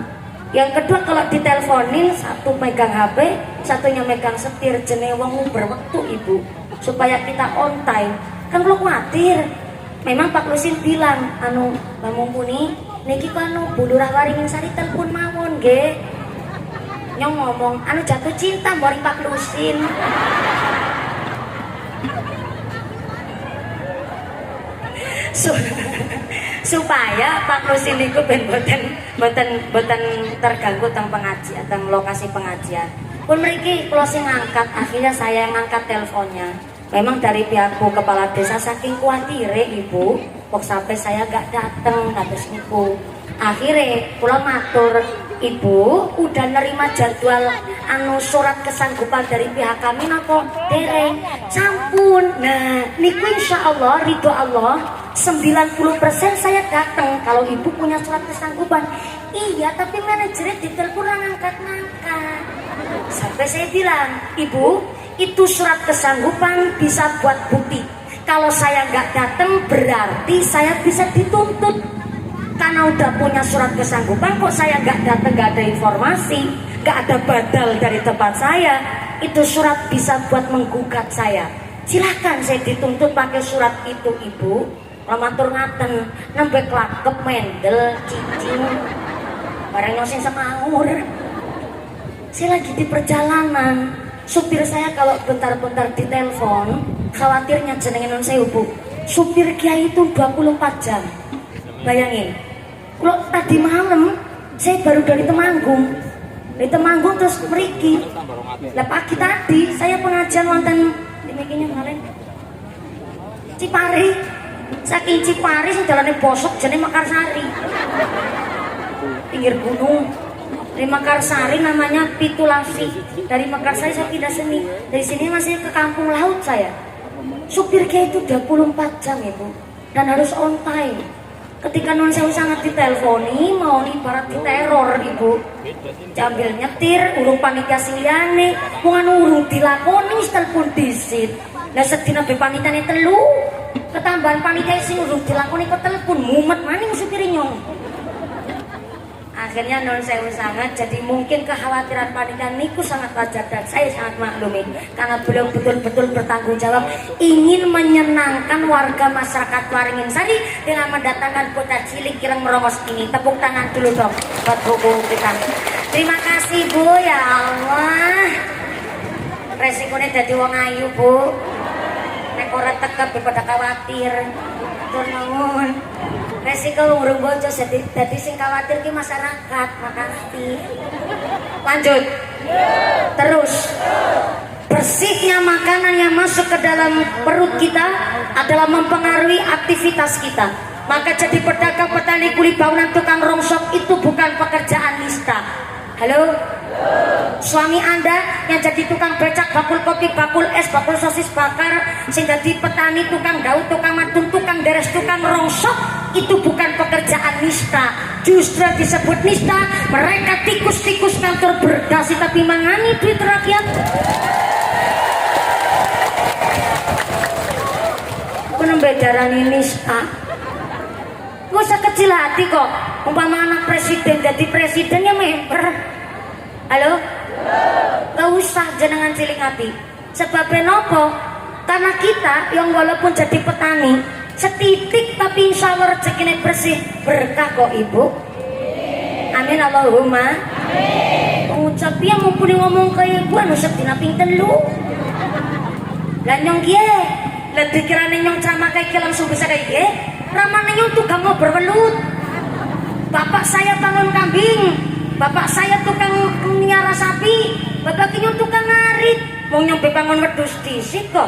Yang kedua kalau diteleponin satu megang HP, satunya megang setir jenenge wong berwektu Ibu. Supaya kita on time. Kan belum khawatir. Memang Pak Lusin bilang, Mbak Mumpuni, niki kanu Bu Lurah Waringin Sari telepon mawon nggih. Nyong ngomong, jatuh cinta mbari Pak Lusin. Supaya Pak Lusin niku ben boten terganggu teng pengajian, teng lokasi pengajian. Pun mriki kula sing ngangkat, akhirnya saya yang ngangkat teleponnya. Memang dari pihakku kepala desa saking kuatire Ibu, kok sampai saya gak dateng kados niku. Akhirnya kula matur, Ibu udah nerima jadwal surat kesanggupan dari pihak kami napa dereng? Sampun. Nah, niku insyaallah ridho Allah 90% saya datang kalau Ibu punya surat kesanggupan. Iya, tapi manajernya ditelepon ngangkat-ngangkat. Sampai saya bilang, Ibu, itu surat kesanggupan bisa buat bukti. Kalau saya nggak datang berarti saya bisa dituntut. Karena udah punya surat kesanggupan kok saya nggak datang, nggak ada informasi, nggak ada badal dari tempat saya, itu surat bisa buat menggugat saya. Silahkan saya dituntut pakai surat itu Ibu. Lamatur ngaten, nembek lakep mendel, cicing, bareng nyosin semanggur. Saya lagi di perjalanan. Supir saya kalau bentar-bentar ditelepon, khawatirnya jenenge non sewu Bu. Supir kiai itu 24 jam. Bayangin. Kalau tadi malam saya baru dari Temanggung. Dari Temanggung terus mriki. Lah pagi tadi saya pengajian wonten di mekinya kemarin. Cipari. Saking Cipari sing dalane bosok jenenge Mekarsari. Pinggir gunung. Dari Mekarsari namanya Pitulasi. Dari Mekarsari saya pindah sini. Dari sini masih ke kampung laut saya. Supirnya itu 24 jam ibu. Dan harus on time. Ketika non sewu sangat diteleponi, mau ibarat diteror ibu. Jambil nyetir, urung panitia siliane, wong urung dilakoni telepon disit. Lah sedina be panitiane telu, ketambahan panitia sing urung dilakoni kok telepon mumet maning supirnya nyong. Akhirnya non sewu sangat, jadi mungkin kekhawatiran panitia niku sangat wajar dan saya sangat maklumi karena beliau betul-betul bertanggung jawab ingin menyenangkan warga masyarakat Waringin Sari dengan mendatangkan bocah cilik kirang merongos ini. Tepuk tangan dulu dong buat buku kita. Terima kasih Bu, ya Allah. Resikonya jadi wong ayu Bu. Nek ora tekep daripada khawatir. Tur nuwun. Resiko ngurung bojo jadi sing khawatir ki masyarakat. Makasih. Lanjut. Terus. Bersihnya makanan yang masuk ke dalam perut kita adalah mempengaruhi aktivitas kita. Maka jadi pedagang, petani, kuli bangunan, tukang rongsok itu bukan pekerjaan nista. Halo? Suami Anda yang jadi tukang becak, bakul kopi, bakul es, bakul sosis bakar, sing jadi petani, tukang daun, tukang madun, tukang deres, tukang rongsok, itu bukan pekerjaan nista. Justru disebut nista, mereka tikus-tikus kantor berdasi tapi mangani duit rakyat. Penembedaran ini nista. Gak usah kecil hati kok. Umpama anak presiden jadi presidennya member. Halo? Gak usah jenengan cilik hati. Sebabnya nopo? Karena kita yang walaupun jadi petani setitik tapi insya Allah rezekinya bersih berkah kok ibu. Amin Allahumma. Mengucap yang mumpuni ngomong kayak gua nusep dina pinten lu. Lah nyong gie, lah dikirane nyong ceramah kayak langsung bisa kayak gie. Ramane nyong tukang ngobrol welut. Bapak saya bangun kambing, bapak saya tukang miara sapi, bapak nyong tukang ngarit. Mau nyong bangun wedhus disik kok.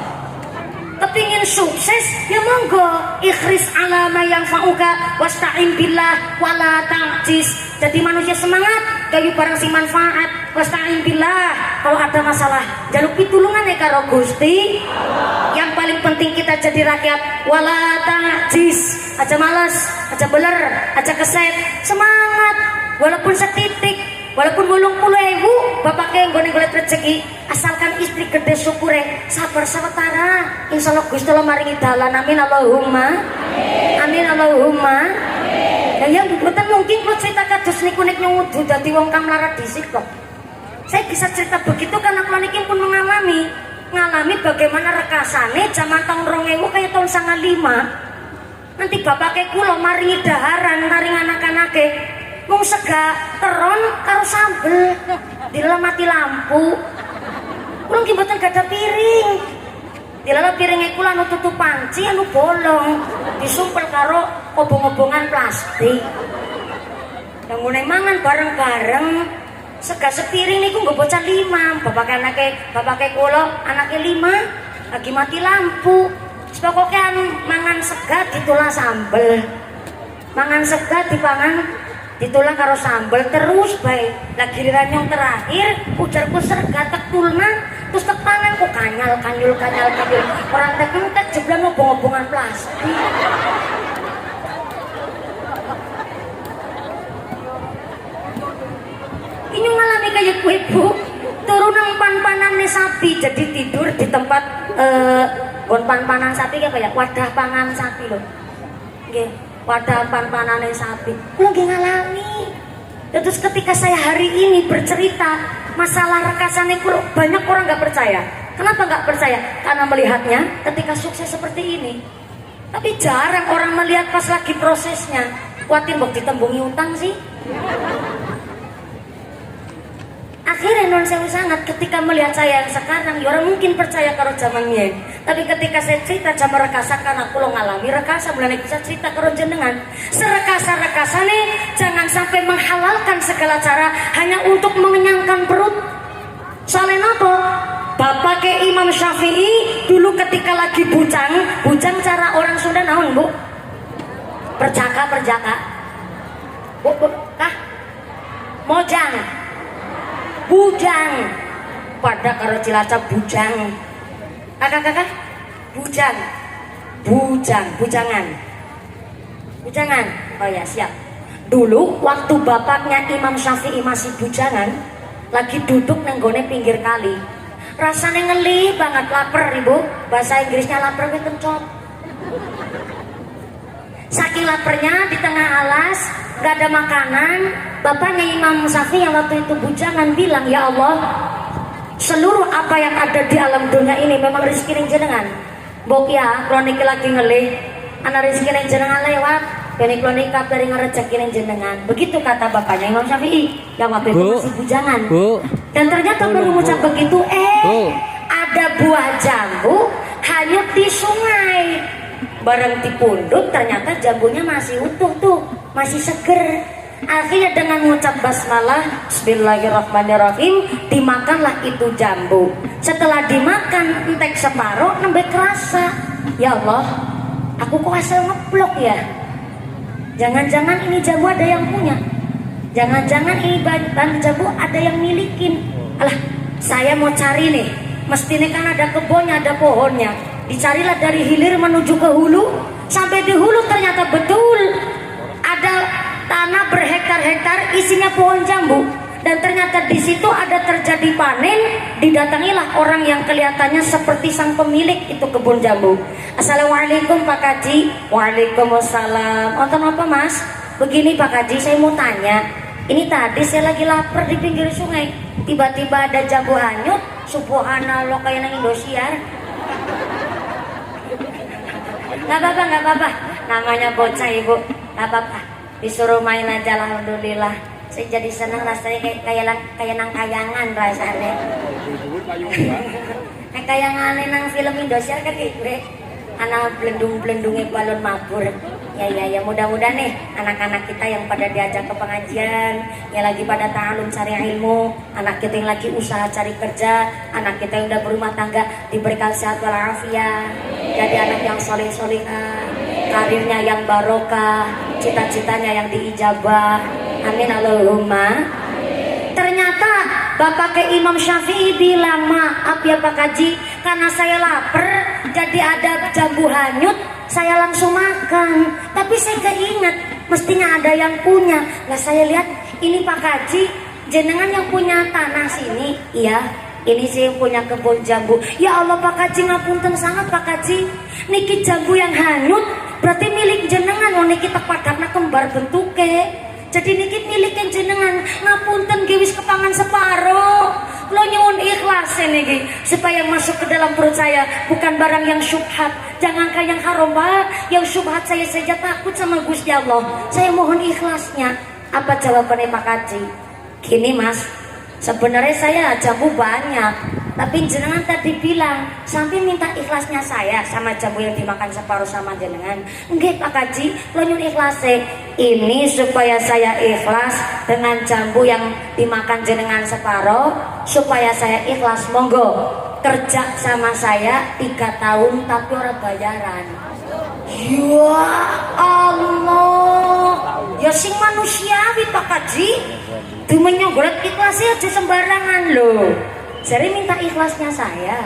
Kepingin sukses ya monggo ikhris alama yang fauka wasta'in billah wala ta'jis. Jadi manusia semangat kayu barang si manfaat wasta'in billah. Kalau ada masalah jaluk pitulungan ya karo Gusti. Yang paling penting kita jadi rakyat wala ta'jis. Aja malas, aja beler, aja keset, semangat walaupun setitik, walaupun 80.000 bapak yang golek rezeki, asalkan istri gede syukure, sabar sawetara, insyaallah Gusti Allah maringi dalan. Amin Allahumma. Amin Allahumma. Ya yang mboten mungkin kalau cerita kados niku nek nyuwudu dadi wong kang melarat dhisik kok. Saya bisa cerita begitu karena kula niki pun mengalami bagaimana rekasane zaman tahun 2000 kayak tahun 95. Nanti bapake kula maringi daharan maring anak-anake mung sega teron karo sambel dilemati lampu. Kula nggih mboten gadah piring. Dilala piringe kula anu tutup panci anu bolong disumpel karo obong-obongan plastik. Yang ngene mangan bareng-bareng sega sepiring niku nggo bocah 5. Bapake kula anake 5 lagi mati lampu. Pokoknya mangan sega ditulah sambel, mangan sega dipangan ditulah karo sambel terus baik. Lagi giliran yang terakhir ujarku serga tetulna terus tepangan kok kanyal orang tek jeblang ngobong-ngobongan plastik. Ini ngalami kayak gue bu turun nang pan-panane sapi jadi tidur di tempat pan-panan sapi kayak wadah pangan sapi loh. Nggih, wadah pan-panane sapi. Kulo nggih ngalami. Terus ketika saya hari ini bercerita masalah rekasane kulo, banyak orang nggak percaya. Kenapa nggak percaya? Karena melihatnya ketika sukses seperti ini. Tapi jarang orang melihat pas lagi prosesnya. Kuatir mbok ditembungi utang sih. Akhirnya non sewu sangat ketika melihat saya yang sekarang ya orang mungkin percaya karo zaman mien. Tapi ketika saya cerita jam rekasa karena aku lo ngalami rekasa mulai bisa cerita karo jenengan serekasa-rekasane jangan sampai menghalalkan segala cara hanya untuk mengenyangkan perut. Soalnya apa? Bapak ke Imam Syafi'i dulu ketika lagi bujang cara orang Sunda naon bu? Perjaka. Bu, kah? Mojang, bujang, pada karo Cilacap bujang, kakak, bujangan. Oh ya siap. Dulu waktu bapaknya Imam Syafi'i masih bujangan, lagi duduk nenggone pinggir kali. Rasanya ngeli banget, lapar ibu. Bahasa Inggrisnya lapar kencot. Saking laparnya di tengah alas, gak ada makanan. Bapaknya Imam Syafi'i yang waktu itu bujangan bilang, ya Allah, seluruh apa yang ada di alam dunia ini memang rezeki yang jenengan. Bok ya, kronik lagi ngelih. Anak rezeki yang jenengan lewat. Ini kronik dari ngerezeki yang jenengan. Begitu kata bapaknya Imam Syafi'i yang waktu itu masih bujangan. Dan ternyata baru mengucap begitu, ada buah jambu hanyut di sungai. Bareng dipundut ternyata jambunya masih utuh tuh, masih seger. Akhirnya dengan mengucap basmalah, bismillahirrahmanirrahim, dimakanlah itu jambu. Setelah dimakan entek separuh nembe kerasa. Ya Allah, aku kok asal ngeplok ya. Jangan-jangan ini jambu ada yang punya. Jangan-jangan ini bahan jambu ada yang milikin. Alah, saya mau cari nih. Mestinya kan ada kebunnya, ada pohonnya. Dicarilah dari hilir menuju ke hulu. Sampai di hulu ternyata betul ada tanah berhektar-hektar isinya pohon jambu. Dan ternyata di situ ada terjadi panen. Didatangilah orang yang kelihatannya seperti sang pemilik itu kebun jambu. Assalamualaikum Pak Kaji. Waalaikumsalam. Nonton apa Mas? Begini Pak Kaji, saya mau tanya. Ini tadi saya lagi lapar di pinggir sungai. Tiba-tiba ada jambu hanyut. Subhanallah kayak nang Indosiar. Gak apa-apa. Namanya bocah ibu. Gak apa-apa. Disuruh main aja alhamdulillah. Saya jadi senang rasanya kayak nang kayangan rasanya. Kayangan nang film Indosiar kan gitu. Anak belendung-belendungnya balon mabur. Ya mudah-mudahan nih anak-anak kita yang pada diajak ke pengajian, yang lagi pada ta'alum cari ilmu, anak kita yang lagi usaha cari kerja, anak kita yang udah berumah tangga diberikan sehat walafiat, jadi anak yang soleh-solehah, karirnya yang barokah, cita-citanya yang diijabah. Amin Allahumma. Ternyata bapak ke Imam Syafi'i bilang, maaf ya Pak Kaji, karena saya lapar jadi ada jambu hanyut, saya langsung makan. Tapi saya keinget mestinya ada yang punya. Lah saya lihat ini Pak Kaji, jenengan yang punya tanah sini. Iya, ini saya yang punya kebun jambu. Ya Allah Pak Kaji, ngapunten sangat Pak Kaji, niki jambu yang hanyut berarti milik jenengan. Oh niki tepadakna kembar bentuke, jadi niki milik yang jenengan. Ngapunten gewis kepangan separuh. Lo nyuwun ikhlas niki supaya masuk ke dalam perut saya, bukan barang yang syubhat. Jangankan yang haram Pak, yang syubhat saya saja takut sama Gusti Allah. Saya mohon ikhlasnya. Apa jawabannya Pak Kaji? Gini Mas, sebenarnya saya jambu banyak, tapi jenengan tadi bilang sampai minta ikhlasnya saya sama jambu yang dimakan separuh sama jenengan. Enggak Pak Kaji, lo nyuwun ikhlasnya. Ini supaya saya ikhlas dengan jambu yang dimakan jenengan separuh, supaya saya ikhlas. Monggo kerja sama saya 3 tahun tapi orang bayaran. Ya Allah, ya sing manusiawi Pak Kaji. Dumenya golek ikhlasnya aja sembarangan loh. Jadi minta ikhlasnya saya.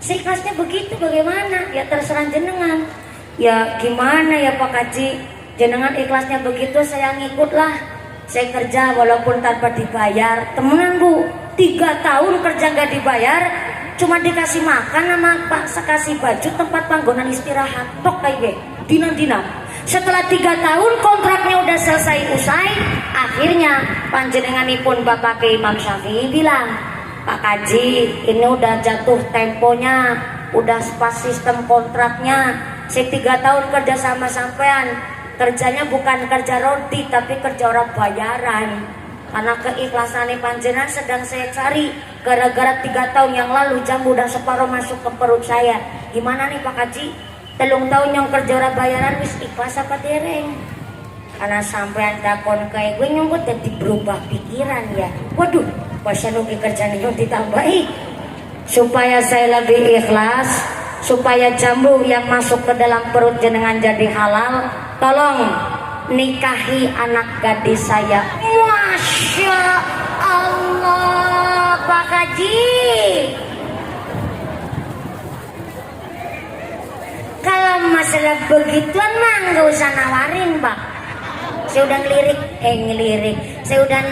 Seikhlasnya begitu bagaimana? Ya terserah jenengan. Ya gimana ya Pak Kaji? Jenengan ikhlasnya begitu, saya ngikutlah. Saya kerja walaupun tanpa dibayar. Temenan Bu, 3 tahun kerja nggak dibayar, cuma dikasih makan sama Pak, sekasih baju, tempat panggonan istirahat. Tok kayak dina-dina. Setelah 3 tahun kontraknya udah selesai usai, akhirnya panjenenganipun Bapak ke Imam Syafi'i bilang, Pak Kaji, ini udah jatuh temponya, udah pas sistem kontraknya. Saya 3 tahun kerja sama sampean, kerjanya bukan kerja roti tapi kerja orang bayaran. Karena keikhlasannya panjenengan sedang saya cari. Gara-gara 3 tahun yang lalu jambu udah separuh masuk ke perut saya. Gimana nih Pak Kaji? 3 tahun yang kerja orang bayaran wis ikhlas apa dereng? Karena sampean takon kayak gue nyumbut jadi berubah pikiran ya. Waduh, pas nuki kerjaan itu ditambahi. supaya saya lebih ikhlas, supaya jambu yang masuk ke dalam perut jenengan jadi halal, tolong nikahi anak gadis saya. Masya Allah, Pak Haji. Kalau masalah begituan mah nggak usah nawarin, Pak. Saya udah ngelirik, saya udah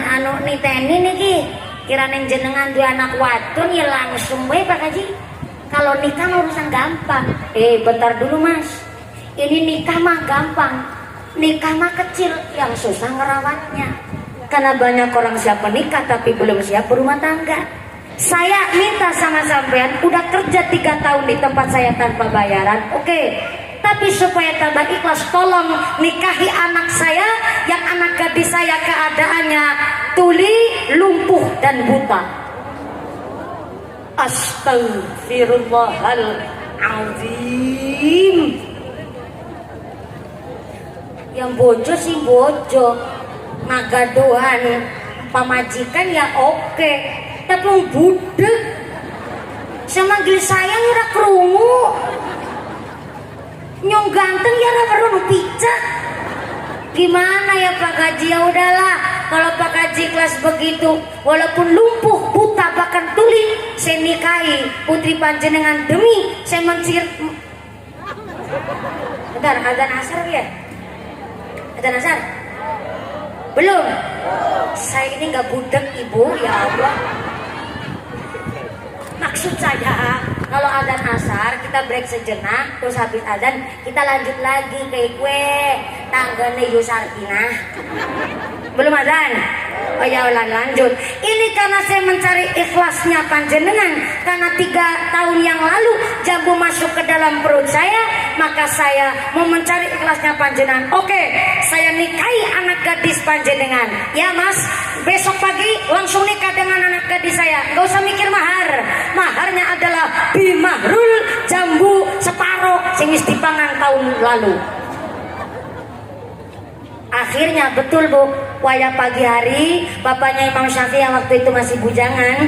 niteni nih Ki. Kirain jenengan dua anak wadon ya langsung bae Pak Haji. Kalau nikah mah urusan gampang. Bentar dulu Mas. Ini nikah mah gampang. Nikah mah kecil, yang susah ngerawatnya. Karena banyak orang siap menikah tapi belum siap berumah tangga. Saya minta sama sampean, udah kerja 3 tahun di tempat saya tanpa bayaran, oke. Tapi supaya tambah ikhlas, tolong nikahi anak saya yang anak gadis saya keadaannya tuli, lumpuh dan buta. Astagfirullahaladzim. Yang bojo sih bojo, nagadohan pamajikan ya oke. Tapi budek sama gil sayang ora krungu, nyong ganteng ya ora perlu picak. Gimana ya Pak Haji? Ya udahlah, kalau Pak Haji kelas begitu, walaupun lumpuh, buta, bahkan tuli, saya nikahi putri panjenengan demi saya mencir. Bentar, adzan asar ya? Adzan asar? Belum. Saya ini nggak budek Ibu, ya Allah. Maksud saya, kalau adzan asar kita break sejenak, terus habis adzan kita lanjut lagi kayak gue tanggane Yusartina. Belum adzan? Oh ya ulah lanjut. Ini karena saya mencari ikhlasnya panjenengan, karena 3 tahun yang lalu jambu masuk ke dalam perut saya, maka saya mau mencari ikhlasnya panjenengan. Oke, saya nikahi anak gadis panjenengan. Ya Mas, besok pagi langsung nikah dengan anak gadis saya. Gak usah mikir mahar. Maharnya adalah bimahrul jambu separuh sing wis dipangan tahun lalu. Akhirnya betul Bu, wayah pagi hari bapaknya Imam Syafi'i yang waktu itu masih bujangan,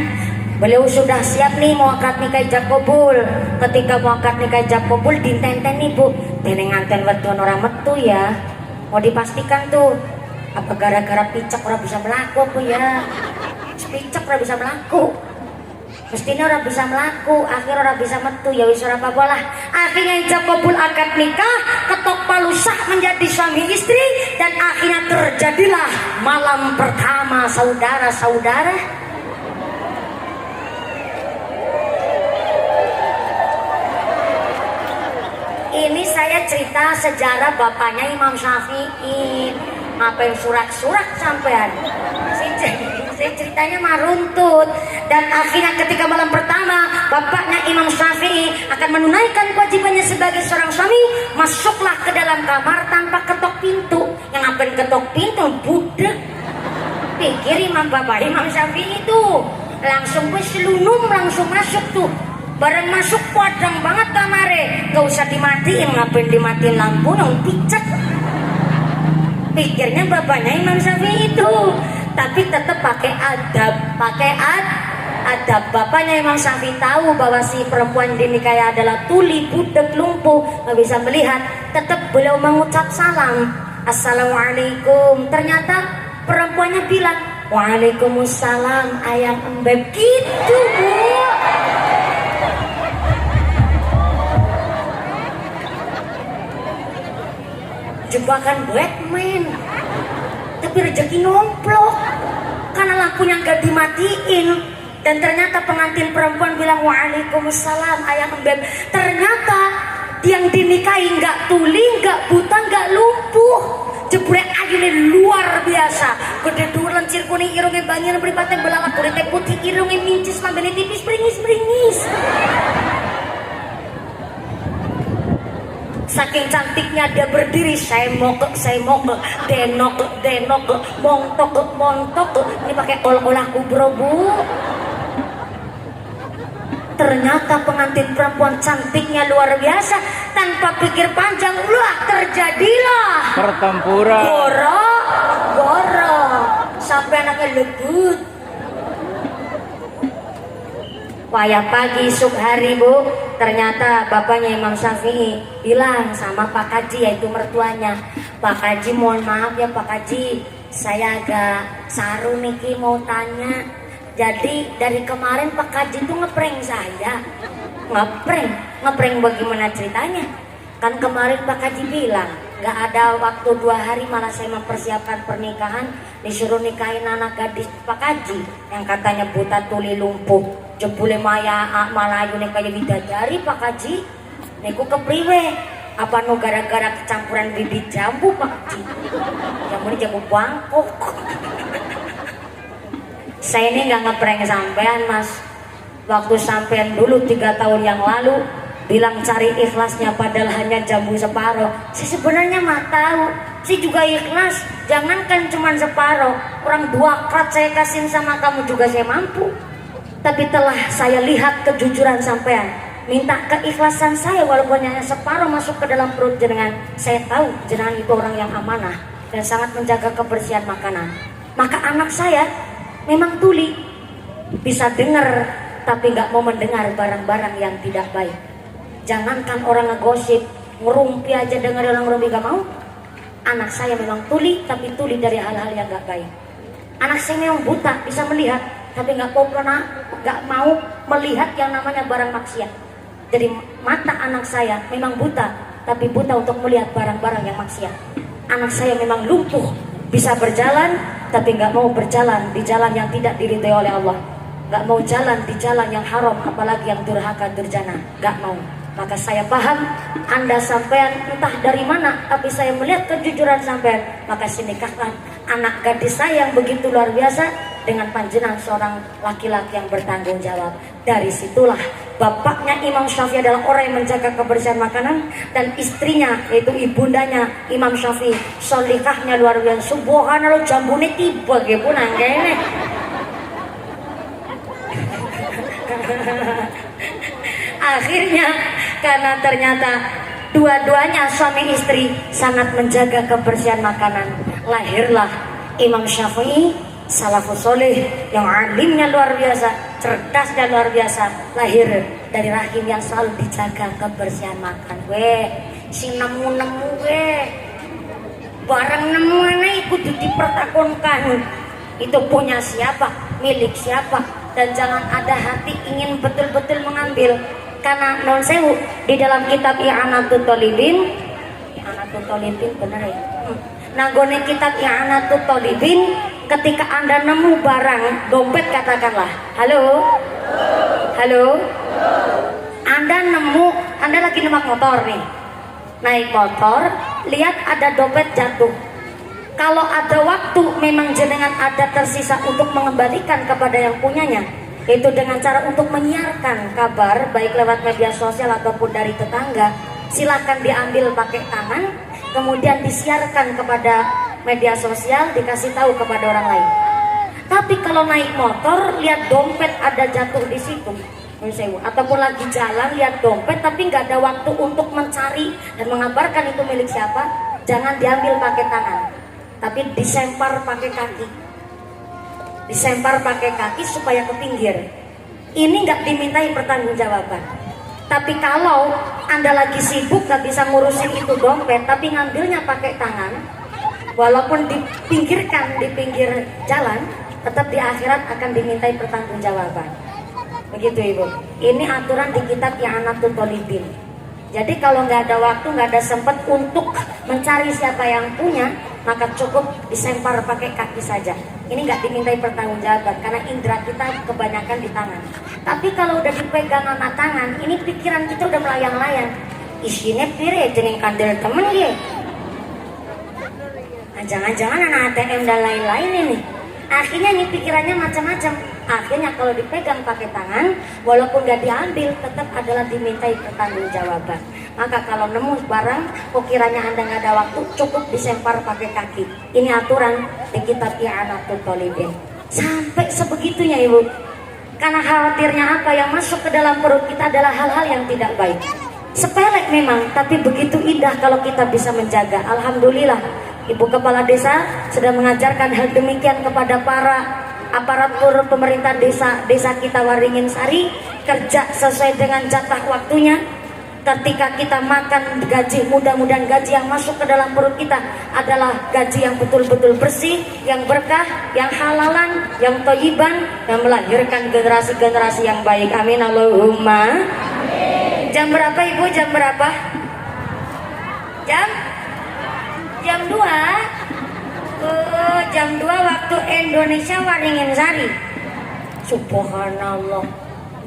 beliau sudah siap nih mau akad nikah ijab kabul. Ketika mau akad nikah ijab kabul dintenten nih Bu, dene nganten wedon ora metu ya. Mau dipastikan tuh, apa gara-gara picek ora bisa melaku apa ya? Picek ora bisa melaku. Mestinya orang bisa melaku, akhir orang bisa metu, ya wis ora apa-apa lah. Akhirnya ijab kabul akad nikah, ketok palu sah menjadi suami istri, dan akhirnya terjadilah malam pertama saudara-saudara. Ini saya cerita sejarah bapaknya Imam Syafi'i. Ngapain surat-surat sampean? Saya ceritanya mah runtut. Dan akhirnya ketika malam pertama bapaknya Imam Syafi'i akan menunaikan kewajibannya sebagai seorang suami, masuklah ke dalam kamar tanpa ketok pintu. Yang ngapain ketok pintu? Budek. Pikir bapak Imam Syafi'i itu langsung selunum langsung masuk tuh. Barang masuk padang banget kamare, gak usah dimatiin. Ngapain dimatiin lampu? Nong picek. Pikirnya bapaknya Imam Syafi'i itu, tapi tetap pakai adab, adab. Bapaknya Imam Syafi'i tahu bahwa si perempuan dinikahi adalah tuli, budek, lumpuh, nggak bisa melihat. Tetap beliau mengucap salam, assalamualaikum. Ternyata perempuannya bilang, waalaikumsalam ayang embeb. Gitu Bu. Jebakan Batman, tapi rezeki nomplok karena lampunya gak dimatiin. Dan ternyata pengantin perempuan bilang waalaikumsalam ayang embeb. Ternyata yang dinikahi nggak tuli, nggak buta, nggak lumpuh. Jebrek ayune luar biasa. Gede dhuwur lencir kuning irunge banyak mripate belalak kulit putih irunge mincis mambene tipis bringis. Saking cantiknya dia berdiri, saya mogok, denok, montok. Ini pakai ol-olah kubro Bu. Ternyata pengantin perempuan cantiknya luar biasa. Tanpa pikir panjang, terjadilah pertempuran. Goro. Sampai anaknya lebut. Payah pagi esok hari Bu, ternyata bapaknya Imam Syafi'i bilang sama Pak Kaji, yaitu mertuanya, Pak Kaji mohon maaf ya Pak Kaji, saya agak saru niki mau tanya. Jadi dari kemarin Pak Kaji tuh ngeprank saya. Ngeprank bagaimana ceritanya? Kan kemarin Pak Kaji bilang nggak ada waktu 2 hari, malah saya mempersiapkan pernikahan, disuruh nikahin anak gadis Pak Kaji yang katanya buta tuli lumpuh, jebule maya malayu nih kayak bidadari Pak Kaji. Niku kepriwe? Apa nu gara-gara kecampuran bibit jambu Pak Kaji? Jambu ini jambu bangkok. Saya ini nggak ngeprank sampean Mas. Waktu sampean dulu 3 tahun yang lalu bilang cari ikhlasnya padahal hanya jambu separuh, saya sebenarnya mah tahu, saya juga ikhlas, jangankan cuma separuh, orang 2 krat saya kasihin sama kamu juga saya mampu. Tapi telah saya lihat kejujuran sampean, minta keikhlasan saya walaupun hanya separuh masuk ke dalam perut jenengan, saya tahu jenengan itu orang yang amanah dan sangat menjaga kebersihan makanan. Maka anak saya memang tuli, bisa dengar tapi nggak mau mendengar barang-barang yang tidak baik. Jangankan orang ngegosip, ngerumpi aja dengar orang ngerumpi gak mau. Anak saya memang tuli, tapi tuli dari hal-hal yang gak baik. Anak saya memang buta, bisa melihat, tapi gak mau melihat yang namanya barang maksiat. Jadi mata anak saya memang buta, tapi buta untuk melihat barang-barang yang maksiat. Anak saya memang lumpuh, bisa berjalan, tapi gak mau berjalan di jalan yang tidak diridhai oleh Allah. Gak mau jalan di jalan yang haram, apalagi yang durhaka, durjana, gak mau. Maka saya paham Anda sampean entah dari mana, tapi saya melihat kejujuran sampean, maka sinikahkan anak gadis saya yang begitu luar biasa dengan panjenengan seorang laki-laki yang bertanggung jawab. Dari situlah bapaknya Imam Syafi'i adalah orang yang menjaga kebersihan makanan, dan istrinya yaitu ibundanya Imam Syafi'i solikahnya luar biasa. Subhanallah, jambune tiba ge punang kene. Akhirnya karena ternyata dua-duanya suami istri sangat menjaga kebersihan makanan, lahirlah Imam Syafi'i salafus soleh yang alimnya luar biasa, cerdasnya luar biasa, lahir dari rahim yang selalu dijaga kebersihan makan. Si nemu-nemu barang nemu ikut dipertakonkan, itu punya siapa, milik siapa, dan jangan ada hati ingin betul-betul mengambil. Karena non sewu di dalam kitab I'anatul Thalibin bener ya. Nagone kitab I'anatul Thalibin, ketika Anda nemu barang dompet, katakanlah halo, Anda lagi numpak motor nih, naik motor, lihat ada dompet jatuh. Kalau ada waktu memang jenengan ada tersisa untuk mengembalikan kepada yang punyanya, itu dengan cara untuk menyiarkan kabar baik lewat media sosial ataupun dari tetangga. Silakan diambil pakai tangan, kemudian disiarkan kepada media sosial, dikasih tahu kepada orang lain. Tapi kalau naik motor lihat dompet ada jatuh di situ, ataupun lagi jalan lihat dompet tapi nggak ada waktu untuk mencari dan mengabarkan itu milik siapa, jangan diambil pakai tangan, tapi disempar pakai kaki. Disempar pakai kaki supaya ke pinggir. Ini nggak dimintai pertanggungjawaban. Tapi kalau Anda lagi sibuk nggak bisa ngurusin itu dompet, tapi ngambilnya pakai tangan, walaupun dipinggirkan di pinggir jalan, tetap di akhirat akan dimintai pertanggungjawaban. Begitu Ibu. Ini aturan di kitab I'anatul Thalibin. Jadi kalau nggak ada waktu, nggak ada sempat untuk mencari siapa yang punya, maka cukup disempar pakai kaki saja. Ini nggak dimintai pertanggungjawaban karena indera kita kebanyakan di tangan. Tapi kalau udah dipegang sama tangan, ini pikiran kita udah melayang-layang. Isinya pire jeneng kandel temen dia. Nah, jangan-jangan anak ATM dan lain-lain ini. Akhirnya ini pikirannya macam-macam. Akhirnya kalau dipegang pakai tangan, walaupun nggak diambil, tetap adalah dimintai pertanggungjawaban. Maka kalau nemu barang, kiranya Anda nggak ada waktu, cukup disempar pakai kaki. Ini aturan di kitab I'anatul Thalibin. Sampai sebegitunya Ibu. Karena khawatirnya apa yang masuk ke dalam perut kita adalah hal-hal yang tidak baik. Sepele memang, tapi begitu indah kalau kita bisa menjaga. Alhamdulillah, Ibu Kepala Desa sudah mengajarkan hal demikian kepada para aparatur pemerintah desa kita Waringin Sari. kerja sesuai dengan jatah waktunya. Ketika kita makan gaji, mudah-mudahan gaji yang masuk ke dalam perut kita adalah gaji yang betul-betul bersih, yang berkah, yang halalan, yang thayyiban, yang melahirkan generasi-generasi yang baik. Amin Allahumma. Jam berapa Ibu? Jam berapa? Jam 2. Jam 2 waktu Indonesia Waringin Sari. Subhanallah.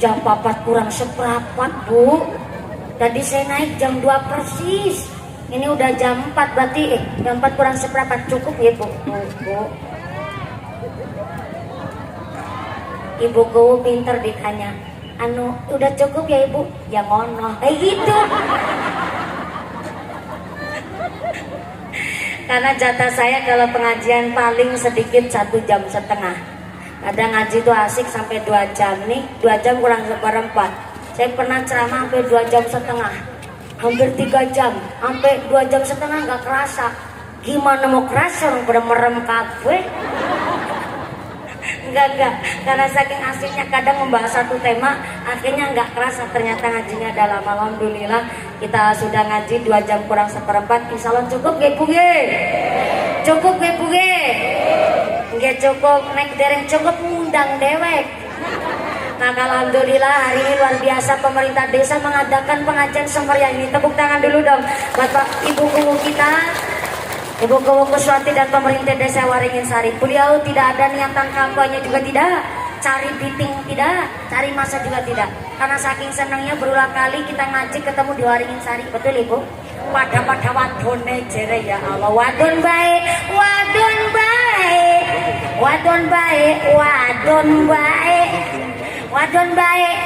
Jam 4 kurang seperempat Bu. Tadi saya naik jam 2 persis. Ini udah jam 4 berarti jam 4 kurang seperempat. Cukup ya Bu? Ibu ku pinter ditanya. Udah cukup ya Ibu? Ya ngono. Gitu. Karena jatah saya kalau pengajian paling sedikit 1,5 jam. Kadang ngaji itu asik sampai 2 jam nih, 2 jam kurang seperempat. Saya pernah ceramah sampai 2,5 jam, hampir 3 jam, sampai 2,5 jam nggak kerasa. Gimana mau kerasa orang pada merem kabeh? Enggak, karena saking asiknya kadang membahas satu tema, akhirnya nggak kerasa ternyata ngajinya dalam. Alhamdulillah kita sudah ngaji 2 jam kurang seperempat. Insya Allah cukup gak Bu? Cukup gak Bu? Nggak cukup, nek dereng cukup ngundang dewek. Maka alhamdulillah hari ini luar biasa pemerintah desa mengadakan pengajian semeriah ini. Tepuk tangan dulu dong Bapak Ibu Kuwu kita, Ibu Kuwu Kuswati dan pemerintah desa Waringin Sari. Beliau tidak ada niatan kampanye juga tidak, cari biting tidak, cari masa juga tidak. Karena saking senangnya berulang kali kita ngaji ketemu di Waringin Sari. Betul Ibu? Pada wadone jere ya Allah. Wadon baik, wadon baik, wadon baik, wadon baik, wadon baik.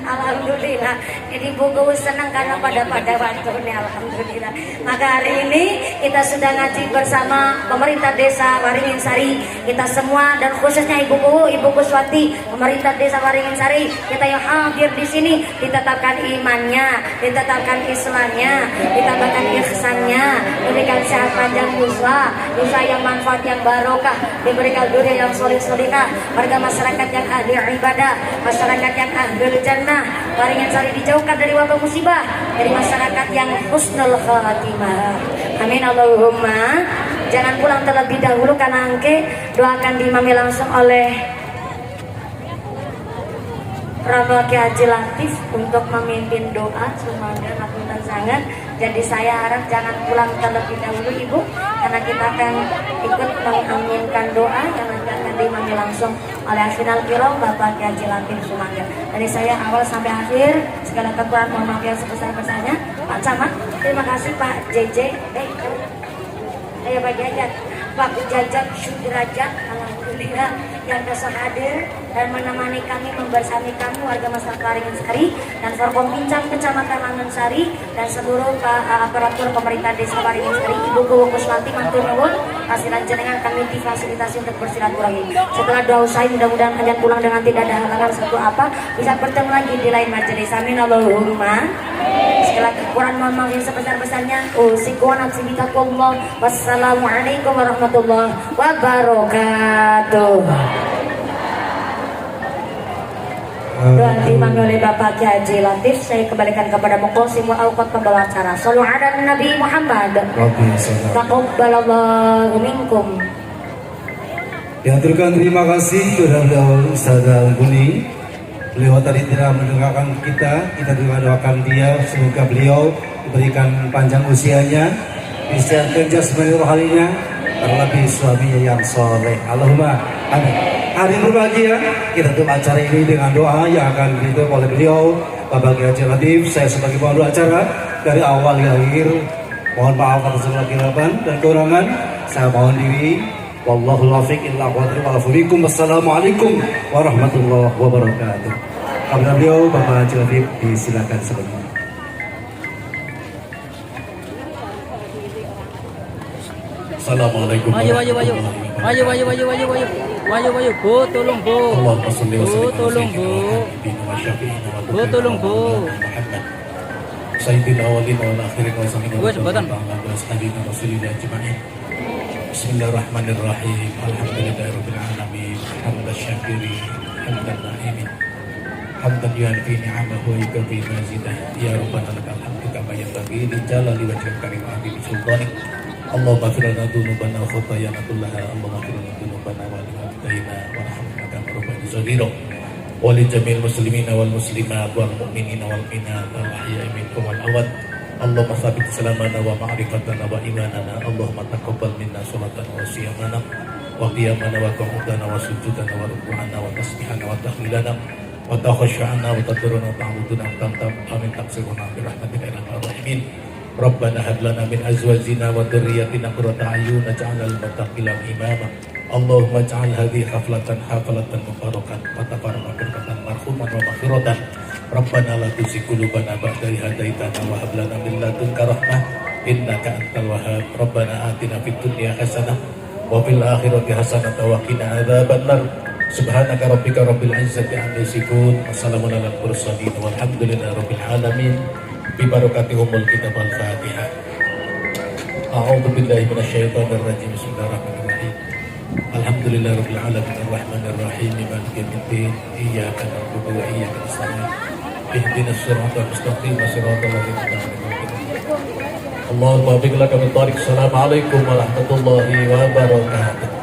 Alhamdulillah. Jadi buku senang karena pada waktunya. Alhamdulillah. Maka hari ini kita sudah ngaji bersama pemerintah desa Waringin Sari. Kita semua dan khususnya Ibu Kuswati, pemerintah desa Waringin Sari, kita yang hadir di sini ditetapkan imannya, ditetapkan Islamnya, ditetapkan ihsannya, diberikan sehat panjang usaha yang manfaat yang barokah, diberikan dunia yang soleh-solehah, warga masyarakat yang ahli ibadah, masyarakat yang ahli jannah. Waringin Sari dijauhkan dari wabah musibah, dari masyarakat yang husnul khatimah. Amin Allahumma. Jangan pulang terlebih dahulu karena angke doakan diimami langsung oleh Romo Kiai Haji Latif untuk memimpin doa. Semoga ngapunten sangat. Jadi saya harap jangan pulang terlebih dahulu Ibu, karena kita akan ikut mengaminkan doa yang nanti akan diimami langsung oleh Asinal Kirom Bapak Kiai Haji Latif Sumangga. Dari saya awal sampai akhir segala kekurangan mohon maaf yang sebesar-besarnya. Pak Camat, terima kasih Pak JJ. Ayo bagi aja Pak Jajak Sudrajat, alhamdulillah yang besok hadir dan menemani kami membersami kami warga masyarakat Waringin Sari dan Forkom Pincang Kecamatan Langgeng dan seluruh aparatur pemerintah desa Waringin Sari. Ibu Kuwu Kuswati matur nuwun hasilan jenengan kami difasilitasi untuk bersilaturahmi. Setelah doa usai mudah-mudahan kalian pulang dengan tidak ada halangan satu apa, bisa bertemu lagi di lain majelis. Amin Allahumma. Segala kekurangan mohon maaf yang sebesar-besarnya. Usiku nafsi bitaqwallah. Wassalamualaikum warahmatullahi wabarakatuh. Doa diimami oleh Bapak Kiai Haji Latif. Saya kembalikan kepada Muqasimul Awqat pembawa acara. Shallu ala Nabi Muhammad. Taqabbalallahu minkum. Diaturkan terima kasih kepada Ustaz Al-Buni. Beliau tadi tidak mendengarkan kita juga doakan dia semoga beliau diberikan panjang usianya, disehatkan jasmani rohaninya, terlebih suaminya yang soleh. Allahumma amin. Hari berbahagia kita tutup acara ini dengan doa yang akan ditutup oleh beliau Bapak Kiai Haji Latif. Saya sebagai pandu acara dari awal hingga akhir mohon maaf atas segala kesilapan dan kekurangan. Saya mohon diri. Wallahu muwaffiq ila aqwamul fikum. Wassalamualaikum warahmatullahi wabarakatuh. Kepada beliau Bapak Haji Latif disilakan sebelumnya. Assalamualaikum. Maju, Bu, tolong Bu. Tolong Bu. Sayyidil awalin wal akhirin wa sallallahu Gue sebutan. Bismillahirrahmanirrahim. Alhamdulillahirabbil alamin. حمد الشاكرين حمد الناعمين حمدا يهدي نعمه ويكفي مزيده يا ربنا لك الحمد كما ينبغي لجلال وجهك الكريم وعظيم سلطانك اللهم اغفر لنا ذنوبنا وخطايانا كلها اللهم اغفر لنا ذنوبنا ولوالدينا وارحمنا كما ربنا صغيرا ولجميع المسلمين والمسلمات والمؤمنين والمؤمنات الأحياء منكم والأموات اللهم ثبت سلامنا ومعرفتنا وإيماننا اللهم تقبل منا صلاتنا وصيامنا وقيامنا وقعودنا وسجودنا وركوعنا وتسبيحنا وتحليلنا وتخشعنا وتضرنا وتعبدنا وتنتم آمين تقصرنا برحمتك يا أرحم الراحمين ربنا هب لنا من أزواجنا وذرياتنا قرة أعين واجعلنا للمتقين إماما اللهم اجعل هذه حفلة مباركة وتفرق بركة مرحوما ومغفرة ربنا لا تزغ قلوبنا بعد إذ هديتنا وهب لنا من لدنك رحمة إنك أنت الوهاب ربنا آتنا في الدنيا حسنة وفي الآخرة حسنة وقنا عذاب النار سبحانك ربك رب العزة عما يصفون وسلام على المرسلين والحمد لله رب العالمين ببركة الكتاب الفاتحة أعوذ بالله من الشيطان الرجيم بسم الله الرحمن الرحيم الحمد لله رب العالمين الرحمن الرحيم مالك يوم الدين إياك نعبد وإياك نستعين اهدنا الصراط المستقيم صراط الذين أنعمت عليهم اللهم بارك لك بالطريق السلام عليكم ورحمة الله وبركاته